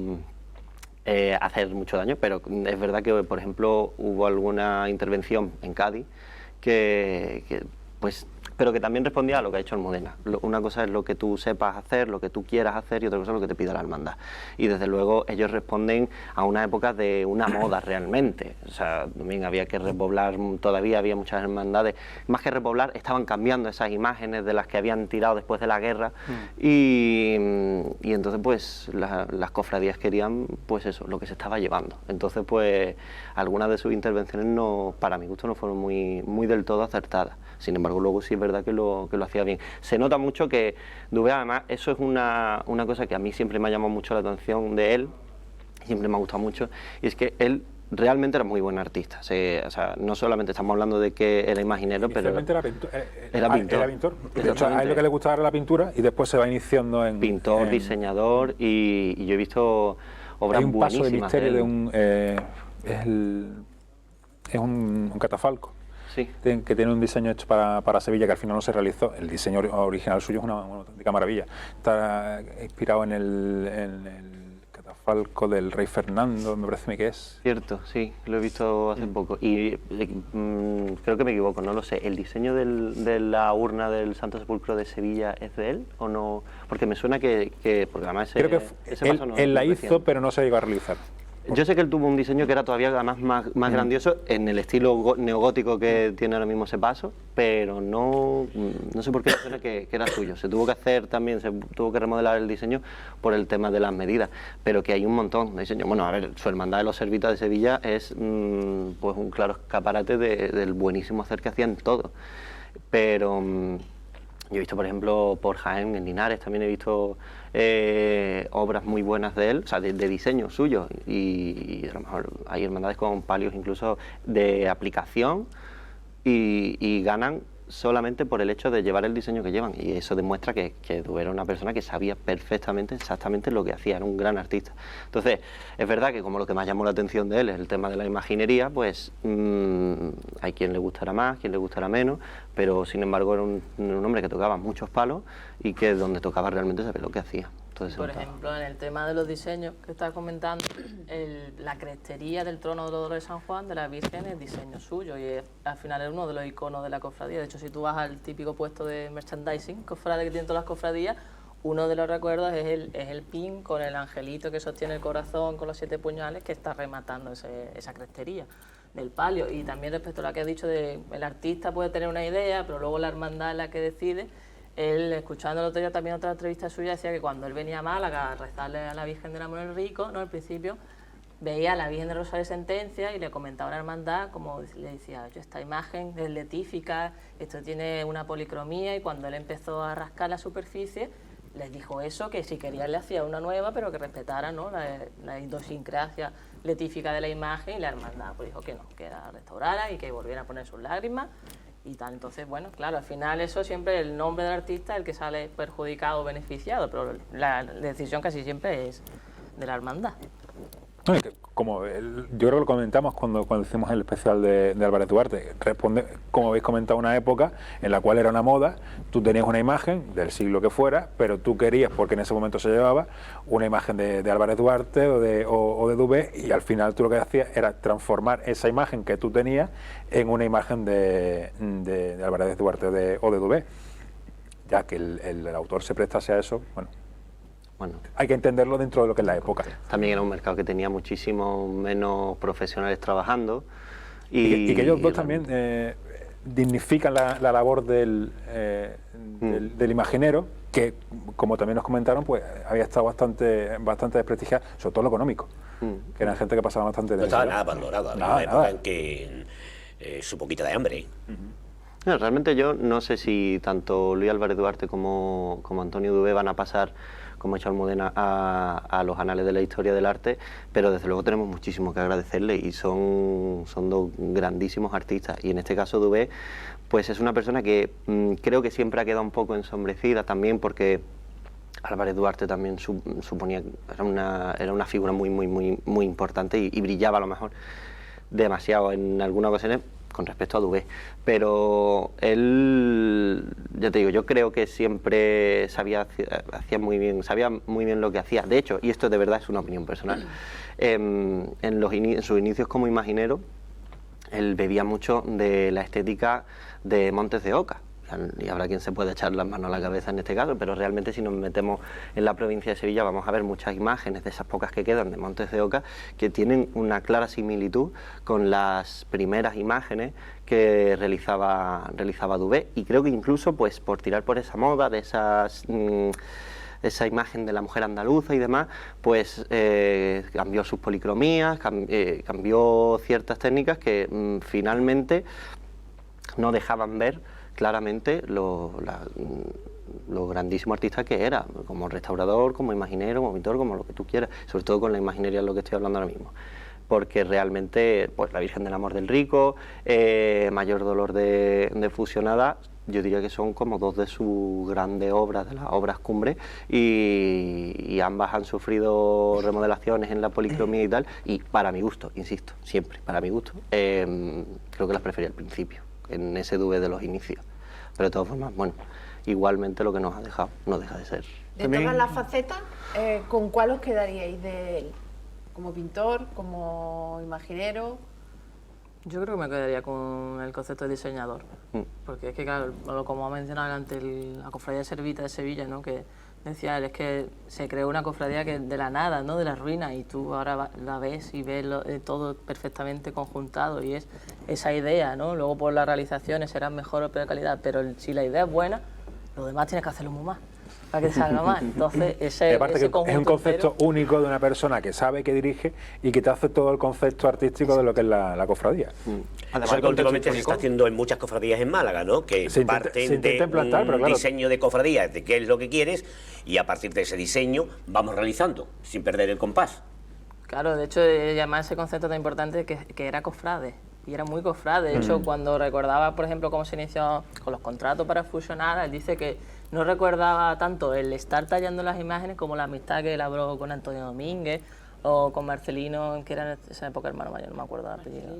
hacer mucho daño, pero es verdad que, por ejemplo, hubo alguna intervención en Cádiz que pues pero que también respondía a lo que ha hecho Almudena. Una cosa es lo que tú sepas hacer, lo que tú quieras hacer, y otra cosa es lo que te pida la hermandad. Y desde luego ellos responden a una época de una moda realmente. O sea, también había que repoblar, todavía había muchas hermandades, más que repoblar, estaban cambiando esas imágenes de las que habían tirado después de la guerra, y entonces pues las cofradías querían pues eso, lo que se estaba llevando. Entonces pues algunas de sus intervenciones no, para mi gusto, no fueron muy del todo acertadas. Sin embargo, luego sí es verdad que lo hacía bien. Se nota mucho que Dubé, además, eso es una cosa que a mí siempre me ha llamado mucho la atención de él, siempre me ha gustado mucho, y es que él realmente era muy buen artista. O sea, no solamente estamos hablando de que era imaginero, pero era pintor. Era pintor. De hecho, a él lo que le gustaba era la pintura, y después se va iniciando en... pintor, diseñador, y yo he visto obras buenísimas. Hay un paso de misterio es un catafalco. Sí. Que tiene un diseño hecho para Sevilla, que al final no se realizó. El diseño original suyo es una auténtica maravilla. Está inspirado en el catafalco del rey Fernando, me parece que es. Cierto, sí, lo he visto hace poco. Y creo que me equivoco, no lo sé. ¿El diseño de la urna del Santo Sepulcro de Sevilla es de él o no? Porque me suena que porque además creo que él la hizo, pero no se llegó a realizar. Yo sé que él tuvo un diseño que era todavía además más grandioso en el estilo neogótico que tiene ahora mismo ese paso, pero no sé por qué me suena que era suyo. Se tuvo que hacer también, se tuvo que remodelar el diseño por el tema de las medidas, pero que hay un montón de diseños. Bueno, a ver, su Hermandad de los Servitas de Sevilla es pues un claro escaparate del buenísimo hacer que hacían todo. Pero yo he visto, por ejemplo, por Jaén, en Linares, también he visto obras muy buenas de él, o sea, de diseño suyo, y a lo mejor hay hermandades con palios incluso de aplicación y ganan solamente por el hecho de llevar el diseño que llevan, y eso demuestra que Dubé era una persona que sabía perfectamente, exactamente lo que hacía, era un gran artista. Entonces, es verdad que como lo que más llamó la atención de él es el tema de la imaginería, pues hay quien le gustará más, quien le gustará menos, pero sin embargo era un hombre que tocaba muchos palos y que donde tocaba realmente sabía lo que hacía. Por ejemplo, en el tema de los diseños que estás comentando, la crestería del trono de los Dolores de San Juan de la Virgen es diseño suyo y al final es uno de los iconos de la cofradía. De hecho, si tú vas al típico puesto de merchandising, cofrade que tienen todas las cofradías, uno de los recuerdos es el pin con el angelito que sostiene el corazón con los 7 puñales que está rematando esa crestería del palio. Y también respecto a lo que has dicho, el artista puede tener una idea, pero luego la hermandad es la que decide. Él, escuchando el otro día también otra entrevista suya, decía que cuando él venía a Málaga a rezarle a la Virgen del Amor Rico, ¿no? Al principio veía a la Virgen de Rosario Sentencia y le comentaba a la hermandad, como le decía, yo esta imagen es letífica, esto tiene una policromía, y cuando él empezó a rascar la superficie, les dijo eso, que si querían le hacía una nueva, pero que respetara, ¿no? la idiosincrasia letífica de la imagen, y la hermandad pues dijo que no, que la restaurara y que volviera a poner sus lágrimas y tal. Entonces, bueno, claro, al final eso siempre, el nombre del artista es el que sale perjudicado o beneficiado, pero la decisión casi siempre es de la hermandad. No, como yo creo que lo comentamos cuando hicimos el especial de Álvarez Duarte, responde, como habéis comentado, una época en la cual era una moda, tú tenías una imagen del siglo que fuera, pero tú querías, porque en ese momento se llevaba, una imagen de Álvarez Duarte o de Dubé, y al final tú lo que hacías era transformar esa imagen que tú tenías en una imagen de Álvarez Duarte o de Dubé, ya que el autor se prestase a eso. Bueno, hay que entenderlo dentro de lo que es la época. También era un mercado que tenía muchísimo menos profesionales trabajando. Y que ellos dos también dignifican la labor del imaginero, que, como también nos comentaron, pues había estado bastante desprestigiada, sobre todo lo económico, que eran gente que pasaba bastante de... No estaba nada valorado, había una época en que su poquita de hambre. No, realmente yo no sé si tanto Luis Álvarez Duarte como Antonio Dubé van a pasar, como ha hecho Almudena, a los anales de la historia del arte, pero desde luego tenemos muchísimo que agradecerle, y son dos grandísimos artistas. Y en este caso Dubé pues es una persona que creo que siempre ha quedado un poco ensombrecida también, porque Álvarez Duarte también suponía, era una figura muy importante y brillaba a lo mejor demasiado en algunas ocasiones con respecto a Dubé, pero él, ya te digo, yo creo que siempre sabía muy bien lo que hacía. De hecho, y esto de verdad es una opinión personal, en sus inicios como imaginero, él bebía mucho de la estética de Montes de Oca. y habrá quien se pueda echar las manos a la cabeza en este caso, pero realmente si nos metemos en la provincia de Sevilla vamos a ver muchas imágenes de esas pocas que quedan de Montes de Oca que tienen una clara similitud con las primeras imágenes que realizaba Dubé, y creo que incluso pues por tirar por esa moda de esa imagen de la mujer andaluza y demás, pues cambió sus policromías, cambió ciertas técnicas que finalmente no dejaban ver claramente lo grandísimo artista que era, como restaurador, como imaginero, como pintor, como lo que tú quieras, sobre todo con la imaginería, es lo que estoy hablando ahora mismo. Porque realmente, pues la Virgen del Amor del Rico, Mayor Dolor de Fusionada, yo diría que son como dos de sus grandes obras, de las obras cumbre, y ambas han sufrido remodelaciones en la policromía y tal, y para mi gusto, insisto, siempre, para mi gusto, creo que las preferí al principio, en ese Dubé de los inicios. Pero de todas formas, bueno, igualmente lo que nos ha dejado no deja de ser. De todas las facetas, ¿con cuál os quedaríais de él? ¿Como pintor, como imaginero? Yo creo que me quedaría con el concepto de diseñador, porque es que, claro, como ha mencionado antes, la Cofradía Servita de Sevilla, ¿no? Que decía él, es que se creó una cofradía que de la nada, ¿no? De las ruinas, y tú ahora la ves y ves todo perfectamente conjuntado, y es esa idea, ¿no? Luego por las realizaciones serán mejor o peor calidad, pero si la idea es buena, lo demás tienes que hacerlo muy mal para que te salga mal. Entonces, ese conjunto es un concepto único de una persona que sabe, que dirige y que te hace todo el concepto artístico de lo que es la cofradía. Además, algo que últimamente se está haciendo en muchas cofradías en Málaga, ¿no? Que parten de un diseño de cofradías, de qué es lo que quieres, y a partir de ese diseño vamos realizando, sin perder el compás. Claro, de hecho, llamar ese concepto tan importante que era cofrade, y era muy cofrade. De hecho, cuando recordaba, por ejemplo, cómo se inició con los contratos para fusionar, él dice que no recordaba tanto el estar tallando las imágenes como la amistad que elaboró con Antonio Domínguez o con Marcelino, que era en esa época hermano mayor, no me acuerdo del apellido.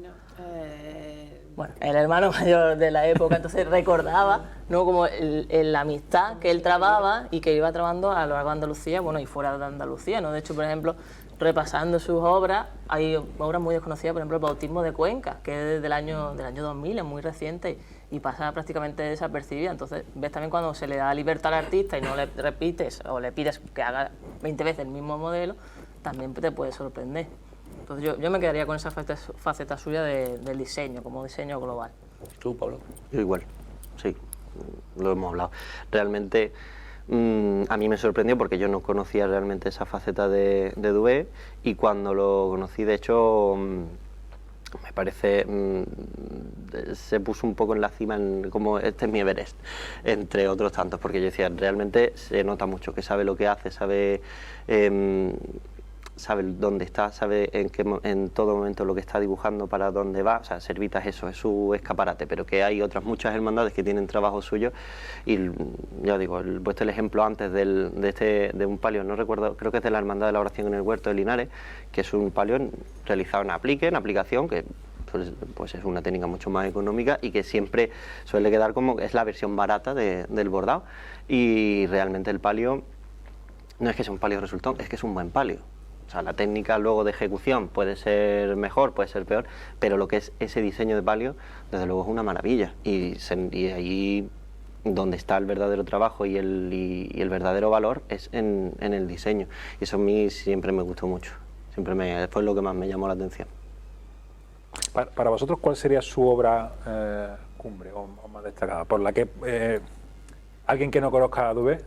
Bueno, el hermano mayor de la época, entonces recordaba, ¿no? Como la amistad que él trababa y que iba trabando a lo largo de Andalucía, bueno, y fuera de Andalucía, ¿no? De hecho, por ejemplo, repasando sus obras, hay obras muy desconocidas, por ejemplo, el Bautismo de Cuenca, que es del año 2000, es muy reciente y pasa prácticamente desapercibida. Entonces, ves también cuando se le da libertad al artista y no le repites o le pides que haga 20 veces el mismo modelo, también te puede sorprender. Entonces, yo me quedaría con esa faceta suya del diseño, como diseño global. ¿Tú, Pablo? Yo igual, sí, lo hemos hablado. Realmente, a mí me sorprendió porque yo no conocía realmente esa faceta de Dubé, y cuando lo conocí, de hecho, me parece, se puso un poco en la cima, como este es mi Everest, entre otros tantos, porque yo decía, realmente se nota mucho que sabe lo que hace, sabe dónde está, sabe en todo momento lo que está dibujando, para dónde va. O sea, Servita es eso, es su escaparate, pero que hay otras muchas hermandades que tienen trabajo suyo, y ya digo, he puesto el ejemplo antes de un palio, no recuerdo, creo que es de la Hermandad de la Oración en el Huerto de Linares, que es un palio realizado en aplicación, que pues es una técnica mucho más económica y que siempre suele quedar como, es la versión barata del bordado, y realmente el palio no es que sea un palio resultón, es que es un buen palio. O sea, la técnica luego de ejecución puede ser mejor, puede ser peor, pero lo que es ese diseño de palio, desde luego es una maravilla. Y ahí donde está el verdadero trabajo y el verdadero valor es en el diseño. Y eso a mí siempre me gustó mucho. Fue lo que más me llamó la atención. Para vosotros, ¿cuál sería su obra cumbre o más destacada? Por la que alguien que no conozca a Dubé,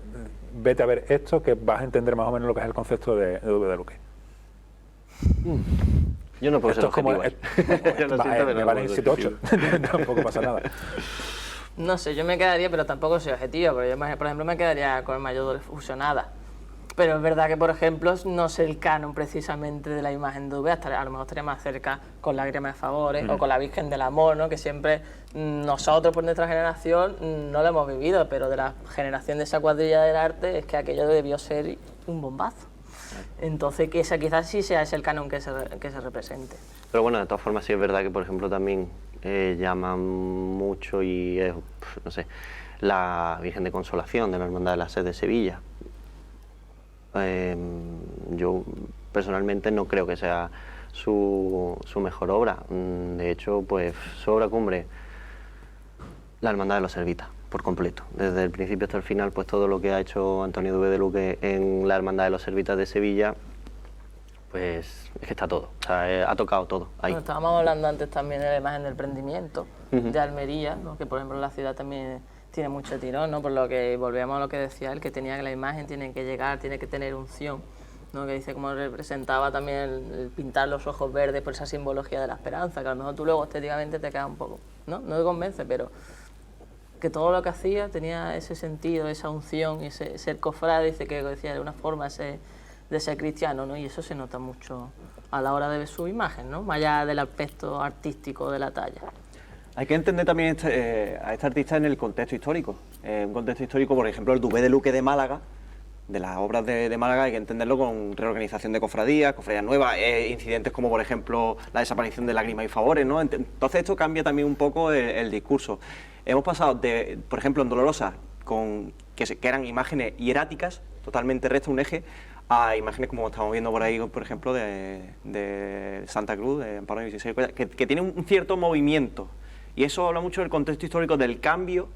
vete a ver esto, que vas a entender más o menos lo que es el concepto de Dubé de Luque. Yo no puedo ser objetivo. Me valen 7-8, tampoco pasa nada. No sé, yo me quedaría, pero tampoco soy objetivo, pero yo, por ejemplo, me quedaría con el Mayor Dolor Fusionada. Pero es verdad que, por ejemplo, no sé el canon precisamente de la imagen de Dubé, a lo mejor estaría más cerca con Lágrima de Favores o con la Virgen del Amor, ¿no? Que siempre nosotros, por nuestra generación, no lo hemos vivido, pero de la generación de esa cuadrilla del arte es que aquello debió ser un bombazo. Entonces, que esa quizás sí sea ese el canon que se represente. Pero bueno, de todas formas sí es verdad que, por ejemplo, también llaman mucho y es, no sé, la Virgen de Consolación de la Hermandad de la Sed de Sevilla. Yo personalmente no creo que sea su mejor obra. De hecho, pues su obra cumbre, la Hermandad de los Servitas, por completo. Desde el principio hasta el final, pues todo lo que ha hecho Antonio Dubé de Luque en la Hermandad de los Servitas de Sevilla, pues es que está todo, o sea, ha tocado todo ahí. Bueno, estábamos hablando antes también de la imagen del prendimiento de Almería, ¿no? Que por ejemplo la ciudad también tiene mucho tirón, ¿no? Por lo que volvemos a lo que decía él, que tenía que la imagen tiene que llegar, tiene que tener unción, ¿no? Que dice cómo representaba también el pintar los ojos verdes por esa simbología de la esperanza, que a lo mejor tú luego estéticamente te queda un poco, ¿no? No te convence, pero que todo lo que hacía tenía ese sentido, esa unción, y ese ser cofrade, dice que decía de una forma de ser cristiano, ¿no? Y eso se nota mucho a la hora de ver su imagen, ¿no? Más allá del aspecto artístico de la talla. Hay que entender también a este artista en el contexto histórico. Un contexto histórico, por ejemplo, el Dubé de Luque de Málaga, de las obras de Málaga, hay que entenderlo con reorganización de cofradías nuevas, incidentes como, por ejemplo, la desaparición de Lágrimas y Favores, ¿no? Entonces esto cambia también un poco el discurso. Hemos pasado de, por ejemplo, en Dolorosa, que eran imágenes hieráticas, totalmente rectas, un eje, a imágenes como estamos viendo por ahí, por ejemplo, de Santa Cruz, de Amparo 16, que tiene un cierto movimiento. Y eso habla mucho del contexto histórico del cambio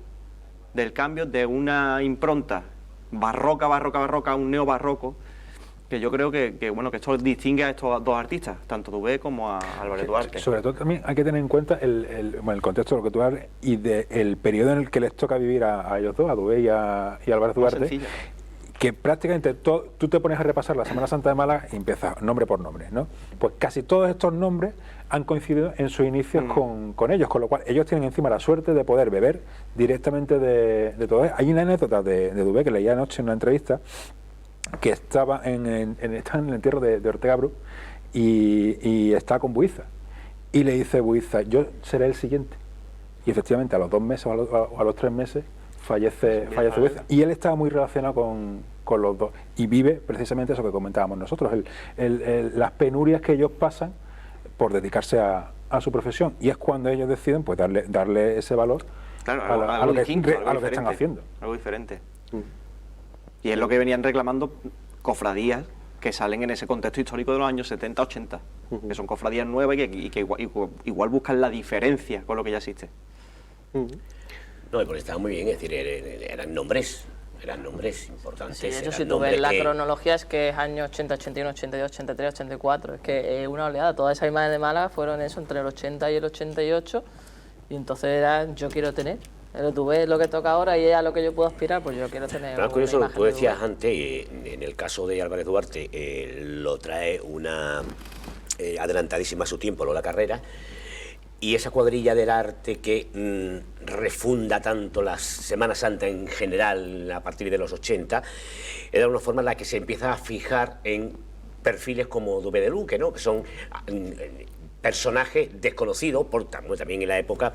de una impronta barroca a un neobarroco, que yo creo que esto distingue a estos dos artistas, tanto Dubé como a Álvarez Duarte. Sobre todo también hay que tener en cuenta el contexto de lo que tú hablas y del periodo en el que les toca vivir a ellos dos, a Dubé y Álvarez Duarte. Que prácticamente tú te pones a repasar la Semana Santa de Málaga y empiezas nombre por nombre, ¿no? Pues casi todos estos nombres han coincidido en sus inicios con ellos, con lo cual ellos tienen encima la suerte de poder beber directamente de todo eso. Hay una anécdota de Dubé que leí anoche en una entrevista, que estaba en el entierro de Ortega Bru y está con Buiza, y le dice Buiza, yo seré el siguiente, y efectivamente a los 2 meses o a los 3 meses fallece Buiza, y él estaba muy relacionado con los dos y vive precisamente eso que comentábamos nosotros, las penurias que ellos pasan por dedicarse a su profesión, y es cuando ellos deciden pues darle ese valor a lo que están haciendo. Algo diferente. Y es lo que venían reclamando cofradías que salen en ese contexto histórico de los años 70, 80, que son cofradías nuevas y que igual buscan la diferencia con lo que ya existe. No, porque estaba muy bien, es decir, eran nombres importantes. Sí, de hecho, si tú ves la cronología, es que es años 80, 81, 82, 83, 84, es que es una oleada. Todas esas imágenes de Málaga fueron eso, entre el 80 y el 88, y entonces era, yo quiero tener. Pero tú ves lo que toca ahora y es a lo que yo puedo aspirar, pues yo quiero tener. Pero curioso, lo que tú decías antes, en el caso de Álvarez Duarte, lo trae una adelantadísima a su tiempo, la carrera, y esa cuadrilla del arte que refunda tanto la Semana Santa en general a partir de los 80, era una forma en la que se empieza a fijar en perfiles como Dubé de Luque, ¿no? Que son personajes desconocidos, también en la época,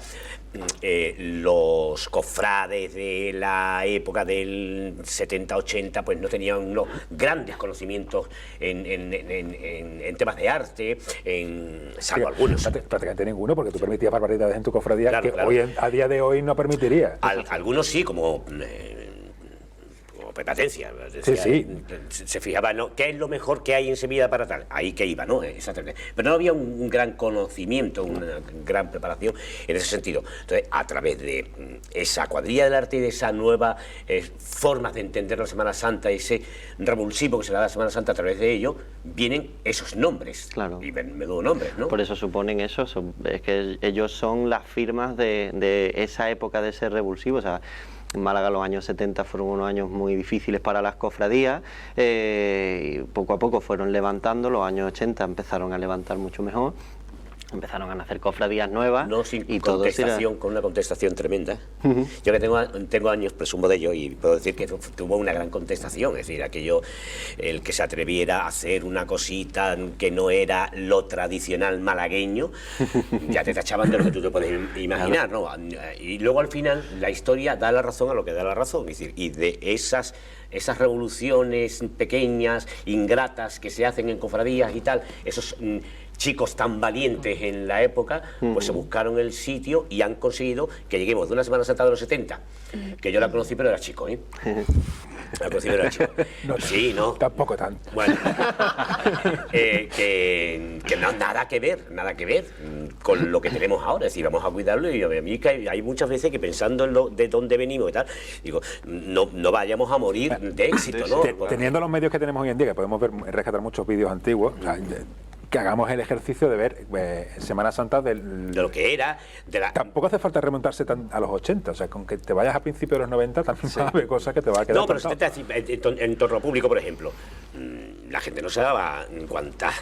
los cofrades de la época del 70-80 pues no tenían unos grandes conocimientos en temas de arte, salvo algunos. Prácticamente ninguno, porque tú permitías barbaridades en tu cofradía, claro, que claro. Hoy, a día de hoy no permitirías. Algunos sí, como Pepatencia, se fijaba, ¿no? ¿Qué es lo mejor que hay en Sevilla para tal? Ahí que iba, ¿no? Exactamente. Pero no había un gran conocimiento, una gran preparación en ese sentido. Entonces, a través de esa cuadrilla del arte y de esa nueva formas de entender la Semana Santa, ese revulsivo que se le da a la Semana Santa, a través de ello, vienen esos nombres. Claro. Y menudo nombres, ¿no? Por eso suponen eso, es que ellos son las firmas de esa época de ese revulsivo, o sea, en Málaga los años 70 fueron unos años muy difíciles para las cofradías, y poco a poco fueron levantando, los años 80 empezaron a levantar mucho mejor, empezaron a nacer cofradías nuevas. No sin contestación, con una contestación tremenda. Yo que tengo años, presumo de ello, y puedo decir que tuvo una gran contestación, es decir, aquello, el que se atreviera a hacer una cosita que no era lo tradicional malagueño, ya te tachaban de lo que tú te puedes imaginar, ¿no? Y luego al final la historia da la razón a lo que da la razón, es decir, y de esas revoluciones pequeñas, ingratas, que se hacen en cofradías y tal, esos chicos tan valientes en la época, pues se buscaron el sitio y han conseguido que lleguemos de una Semana Santa de los 70, que yo la conocí pero era chico, ¿eh? La conocí pero era chico. No, sí, ¿no? Tampoco tanto. Bueno, que no, nada que ver con lo que tenemos ahora. Es decir, vamos a cuidarlo, y a mí que hay muchas veces que pensando en de dónde venimos y tal, digo, no vayamos a morir de éxito, ¿no? Teniendo los medios que tenemos hoy en día, que podemos rescatar muchos vídeos antiguos, o sea, que hagamos el ejercicio de ver Semana Santa de lo que era. Tampoco hace falta remontarse a los 80, o sea, con que te vayas a principios de los 90 también va a haber cosas que te va a quedar. No, pero en entorno público, por ejemplo, la gente no se daba cuenta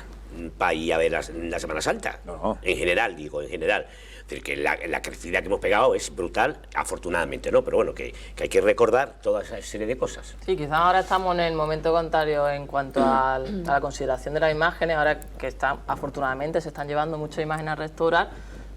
para ir a ver la Semana Santa. No. En general, digo, en general. Es decir, que la crecida que hemos pegado es brutal, afortunadamente, ¿no? Pero bueno, que hay que recordar toda esa serie de cosas. Sí, quizás ahora estamos en el momento contrario en cuanto a la consideración de las imágenes, ahora que afortunadamente se están llevando muchas imágenes a restaurar,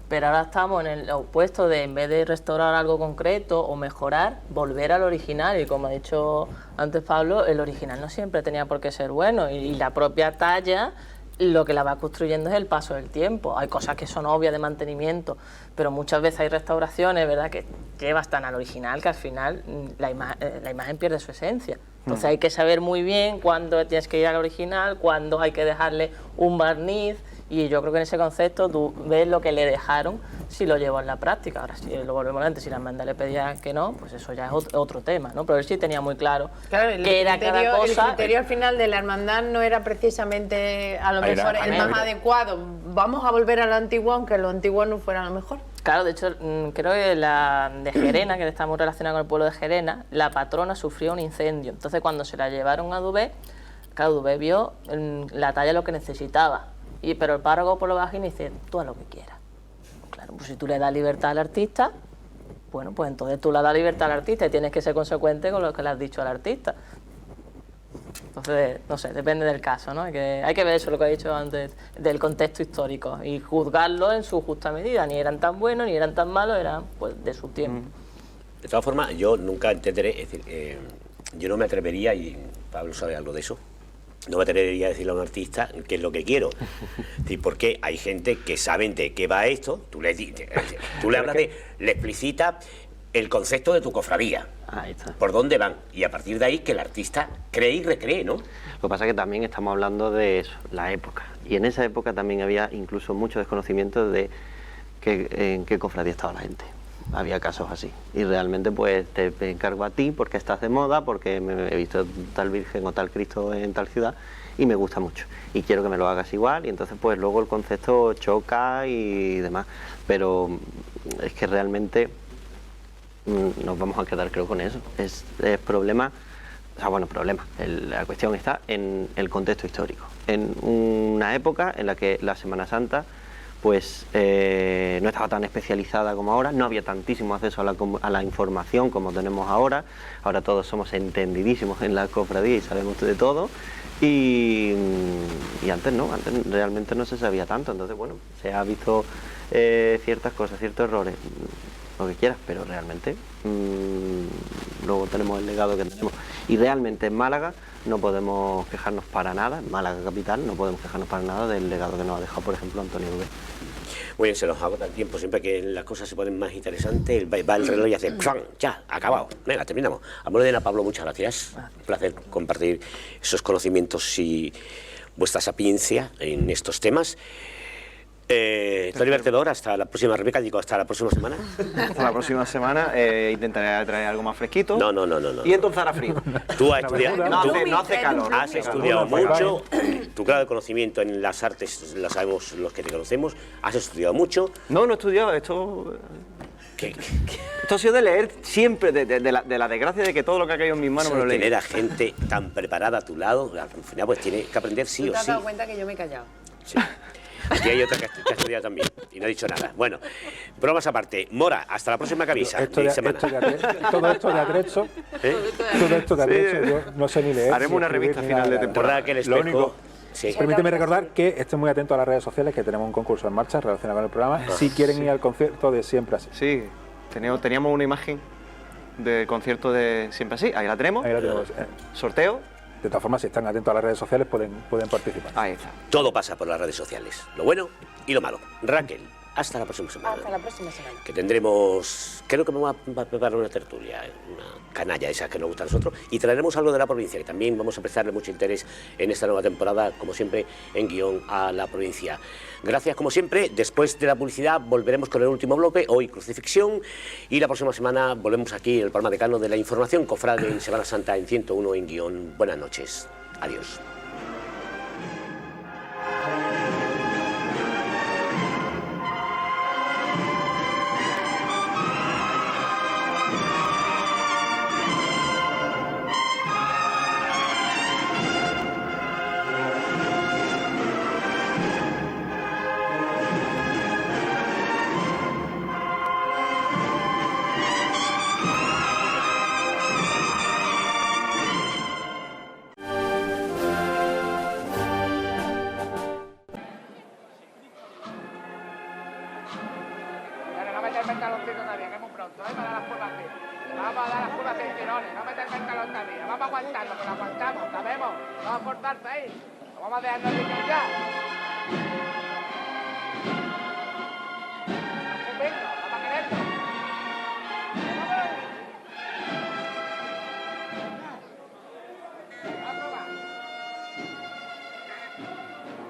pero ahora estamos en el opuesto de, en vez de restaurar algo concreto o mejorar, volver al original. Y como ha dicho antes Pablo, el original no siempre tenía por qué ser bueno, y la propia talla lo que la va construyendo es el paso del tiempo. Hay cosas que son obvias de mantenimiento, pero muchas veces hay restauraciones, ¿verdad?, que llevas tan al original que al final la imagen pierde su esencia. Entonces hay que saber muy bien cuándo tienes que ir al original, cuándo hay que dejarle un barniz, y yo creo que en ese concepto tú ves lo que le dejaron si lo llevó en la práctica. Ahora, si lo volvemos antes, si la hermandad le pedía que no, pues eso ya es otro tema, ¿no? Pero él sí tenía muy claro que era cada cosa. El criterio al final de la hermandad no era precisamente a lo mejor el más adecuado. Vamos a volver a lo antiguo, aunque lo antiguo no fuera lo mejor. Claro, de hecho, creo que la de Gerena, que está muy relacionada con el pueblo de Gerena, la patrona sufrió un incendio. Entonces, cuando se la llevaron a Dubé, claro, Dubé vio la talla lo que necesitaba. Pero el párroco por lo bajín dice, tú haz lo que quieras. Claro, pues si tú le das libertad al artista, bueno, pues entonces tú le das libertad al artista y tienes que ser consecuente con lo que le has dicho al artista. Entonces, no sé, depende del caso, ¿no? Hay que ver eso, lo que he dicho antes, del contexto histórico, y juzgarlo en su justa medida. Ni eran tan buenos, ni eran tan malos, eran pues de su tiempo. De todas formas, yo nunca entenderé, es decir, yo no me atrevería, y Pablo sabe algo de eso, no me atrevería a decirle a un artista qué es lo que quiero. Es decir, porque hay gente que saben de qué va esto, tú le hablas le explicitas el concepto de tu cofradía, ahí está, por dónde van, y a partir de ahí que el artista cree y recree, ¿no? Lo que pasa es que también estamos hablando de eso, la época, y en esa época también había incluso mucho desconocimiento de en qué cofradía estaba la gente. Había casos así, y realmente pues te encargo a ti porque estás de moda, porque me he visto tal Virgen o tal Cristo en tal ciudad y me gusta mucho y quiero que me lo hagas igual, y entonces pues luego el concepto choca y demás, pero es que realmente nos vamos a quedar, creo, con eso. Es problema, o sea, bueno, problema, la cuestión está en el contexto histórico, en una época en la que la Semana Santa pues no estaba tan especializada como ahora, no había tantísimo acceso a la información como tenemos ahora. Ahora todos somos entendidísimos en la cofradía y sabemos de todo, y antes no, antes realmente no se sabía tanto. Entonces, bueno, se ha visto ciertas cosas, ciertos errores, lo que quieras, pero realmente luego tenemos el legado que tenemos, y realmente en Málaga no podemos quejarnos para nada, en Málaga capital no podemos quejarnos para nada del legado que nos ha dejado, por ejemplo, Antonio Dubé. Muy bien, se nos agota el tiempo. Siempre que las cosas se ponen más interesantes, va el reloj y hace ¡pam! Ya, acabado. Venga, terminamos. Amor de Pablo, muchas gracias. Un placer compartir esos conocimientos y vuestra sapiencia en estos temas. Tony Vertedor, hasta la próxima, Rebeca, digo, hasta la próxima semana. Hasta la próxima semana intentaré traer algo más fresquito. No. Y entonces hará frío. Tú has estudiado, no hace calor. has estudiado mucho, tu grado de conocimiento en las artes lo sabemos los que te conocemos, has estudiado mucho. No he estudiado, esto ha sido de leer siempre, de la desgracia de que todo lo que ha caído en mis manos me lo leo. Tener a gente tan preparada a tu lado, al final pues tiene que aprender sí o sí. ¿Tú te has dado cuenta que yo me he callado? Sí. Aquí hay otra que ha estudiado también y no ha dicho nada. Bueno, bromas aparte. Mora, hasta la próxima camisa. Todo esto de atrecho, yo no sé ni leer. Haremos una revista final de temporada. Que el Lo espejo, único, sí. permíteme recordar que estén muy atentos a las redes sociales, que tenemos un concurso en marcha relacionado con el programa, si quieren ir al concierto de Siempre Así. Sí, teníamos una imagen del concierto de Siempre Así, ahí la tenemos. Ahí la tenemos. Sorteo. De todas formas, si están atentos a las redes sociales, pueden participar. Ahí está. Todo pasa por las redes sociales, lo bueno y lo malo. Raquel, Hasta la próxima semana. Hasta la próxima semana. Que tendremos, creo que vamos a preparar una tertulia, una canalla esa que nos gusta a nosotros, y traeremos algo de la provincia, y también vamos a prestarle mucho interés en esta nueva temporada, como siempre, en Guión a la provincia. Gracias, como siempre. Después de la publicidad volveremos con el último bloque, hoy Crucifixión, y la próxima semana volvemos aquí en el programa decano de la información cofrade en Semana Santa en 101 en Guión. Buenas noches. Adiós. No meter el pantaloncito todavía, que es muy pronto, para dar las curvas así. Vamos a dar las curvas sin tirones, no meter el pantalón todavía. Vamos a aguantarlo, que lo aguantamos, sabemos. No vamos a cortarse ahí. No vamos a dejarnos de ya. Un venga, vamos a quererlo.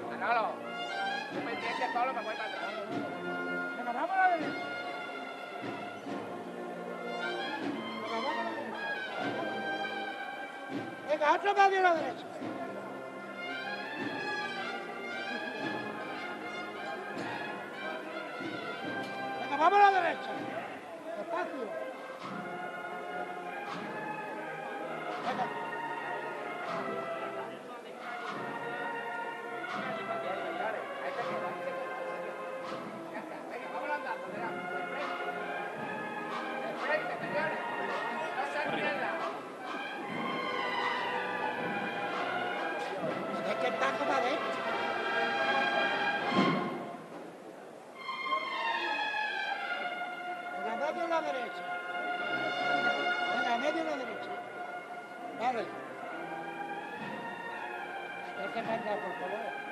Manolo, tú me entiendes solo, me voy para atrás. Venga, vamos a la derecha. Venga, otro medio a la derecha. Venga, vamos a la derecha. Despacio. Venga. Venga, vamos andando, de frente, señores. No se pierdan. Es que está como adentro. Venga, medio a la derecha. Venga, medio a la derecha. Vale. Hay que mandar, por favor.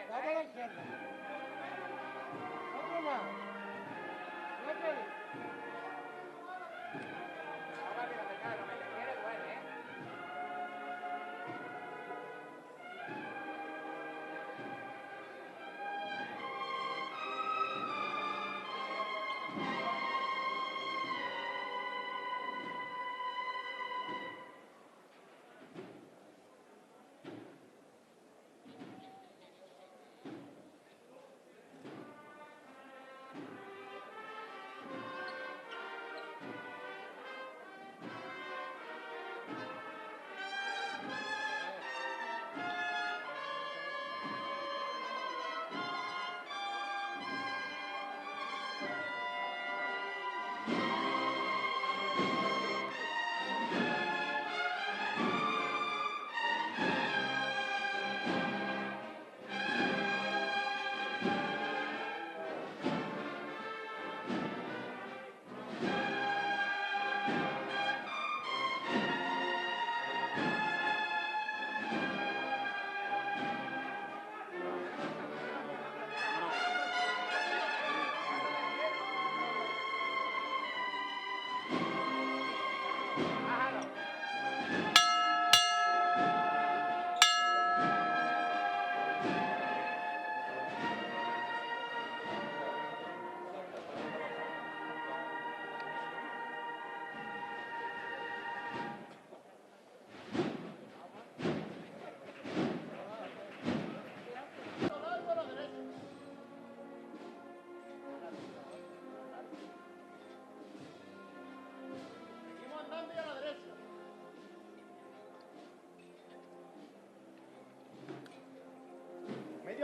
Vamos a la izquierda. Otro más. Otro. Vamos arriba, venga, lo que te quiere duele, ¿eh?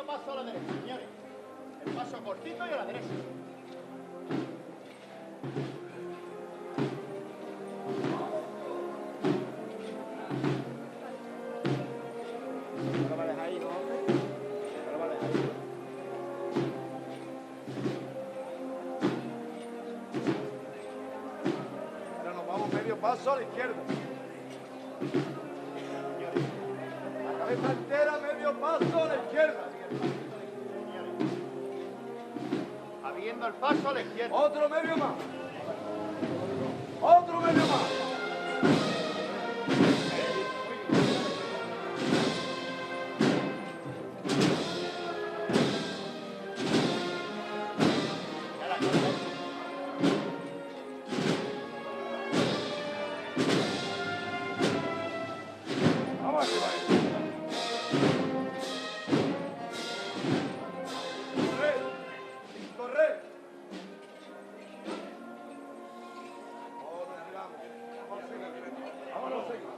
medio paso a la derecha, señores. El paso cortito y a la derecha. Ahora va a dejar ahí, ¿no? Ahora va a dejar ahí. Ahora nos vamos medio paso a la izquierda. La cabeza entera, medio paso a la izquierda. Habiendo el paso a la izquierda. Otro medio más. Otro medio más. Vamos arriba. Correr. Correr. Vámonos, seguimos.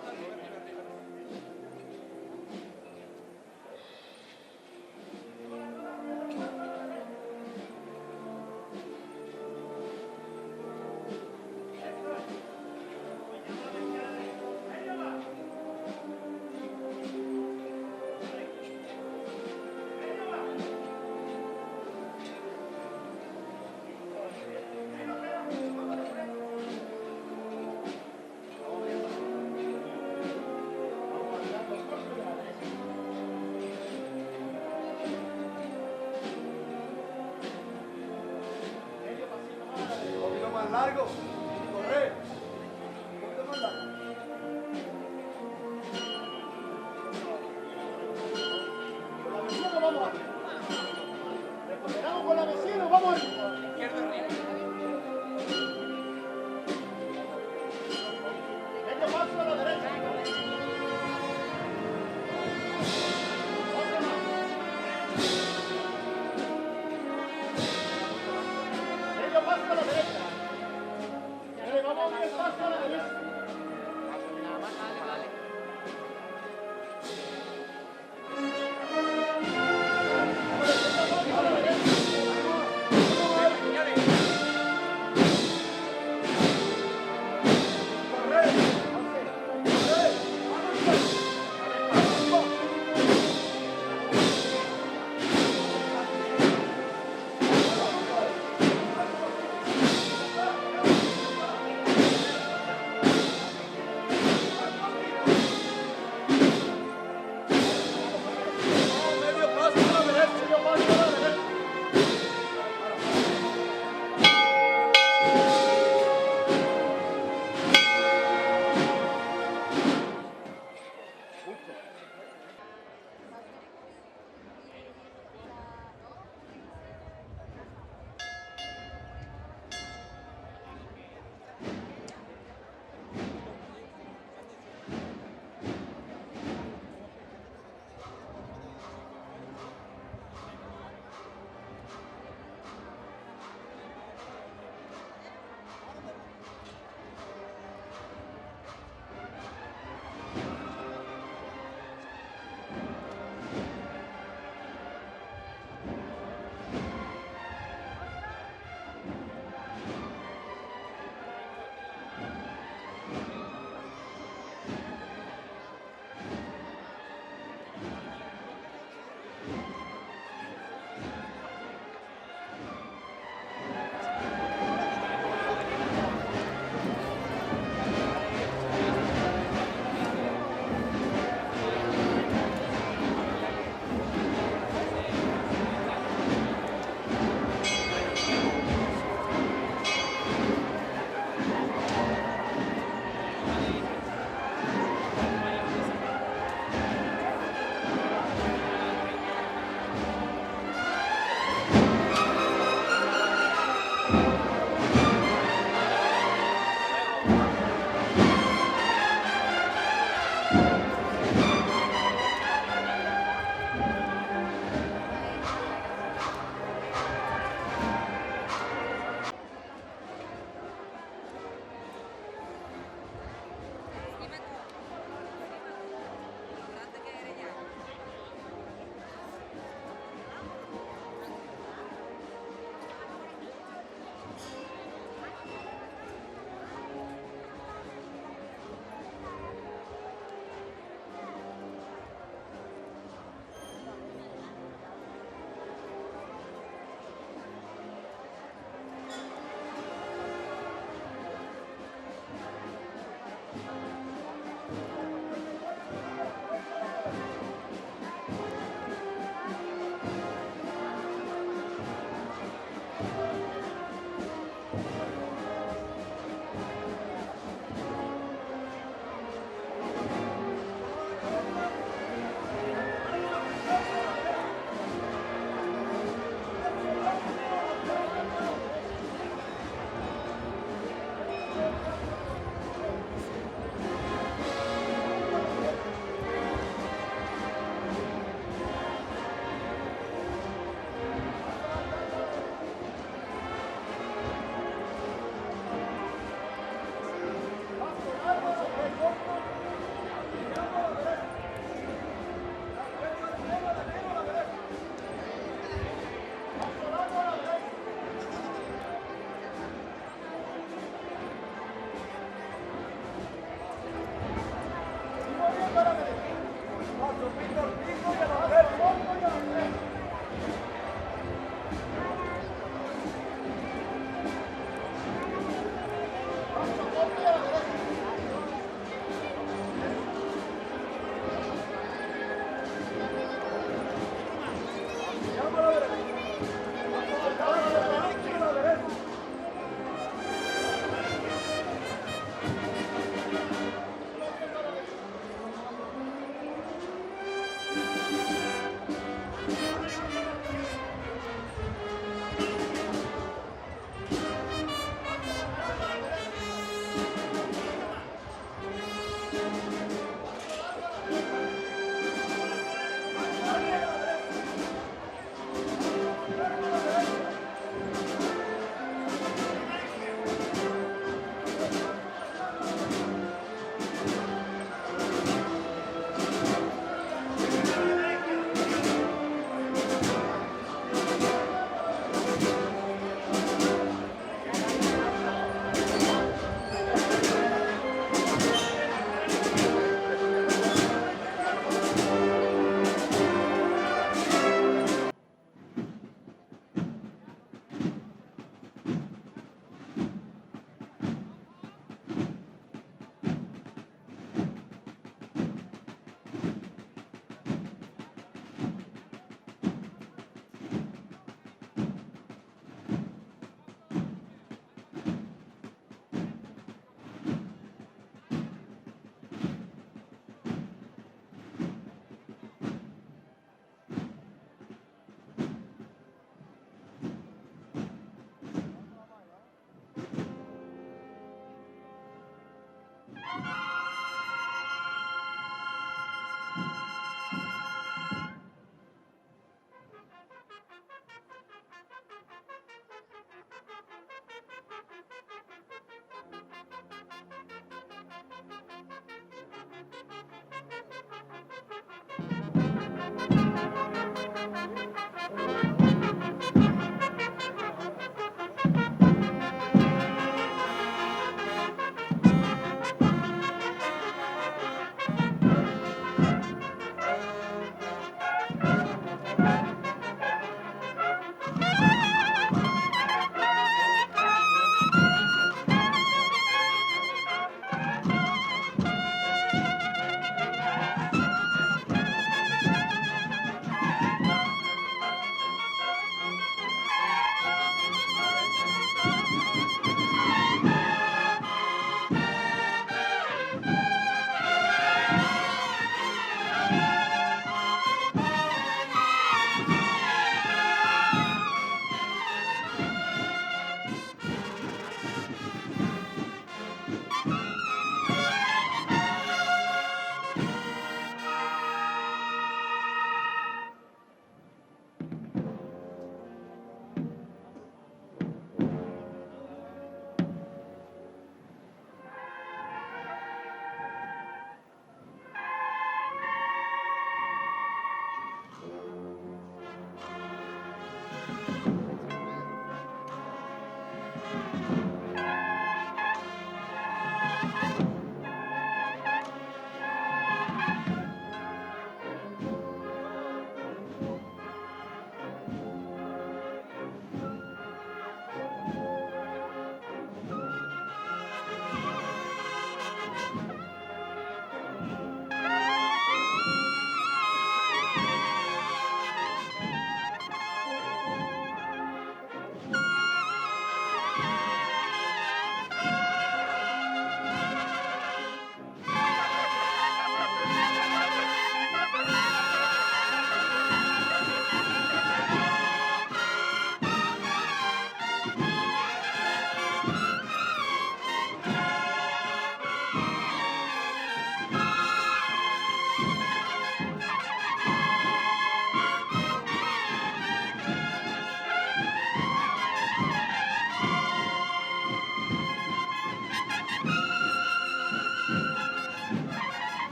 Un poquito más largo. Correr. Un poquito más largo. Con la vecina vamos a hacer. Recuperamos con la vecina, vamos a ir. Izquierda arriba. Medio paso a la derecha. Otro más. Medio paso a la derecha. Vamos a ir paso a la derecha.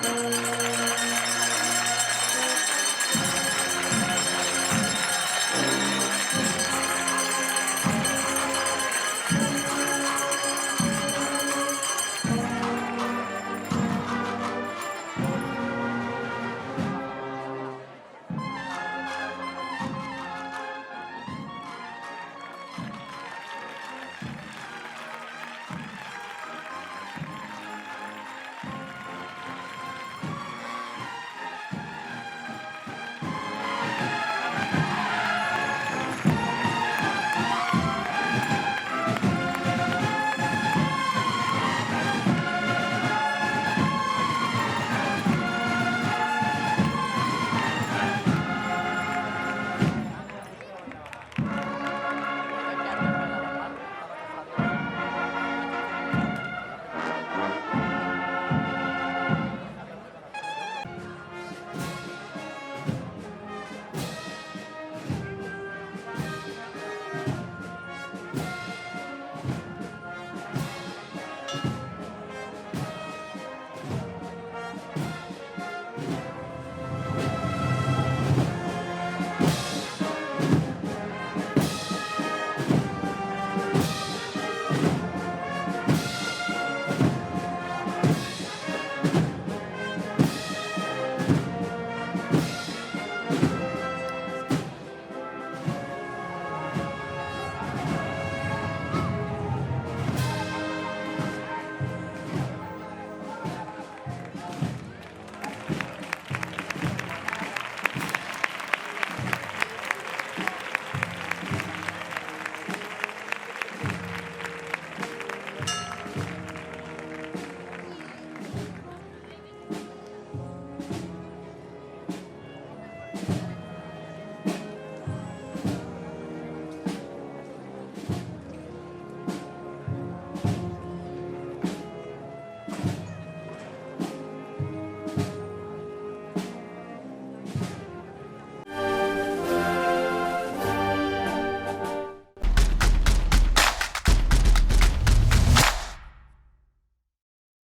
Thank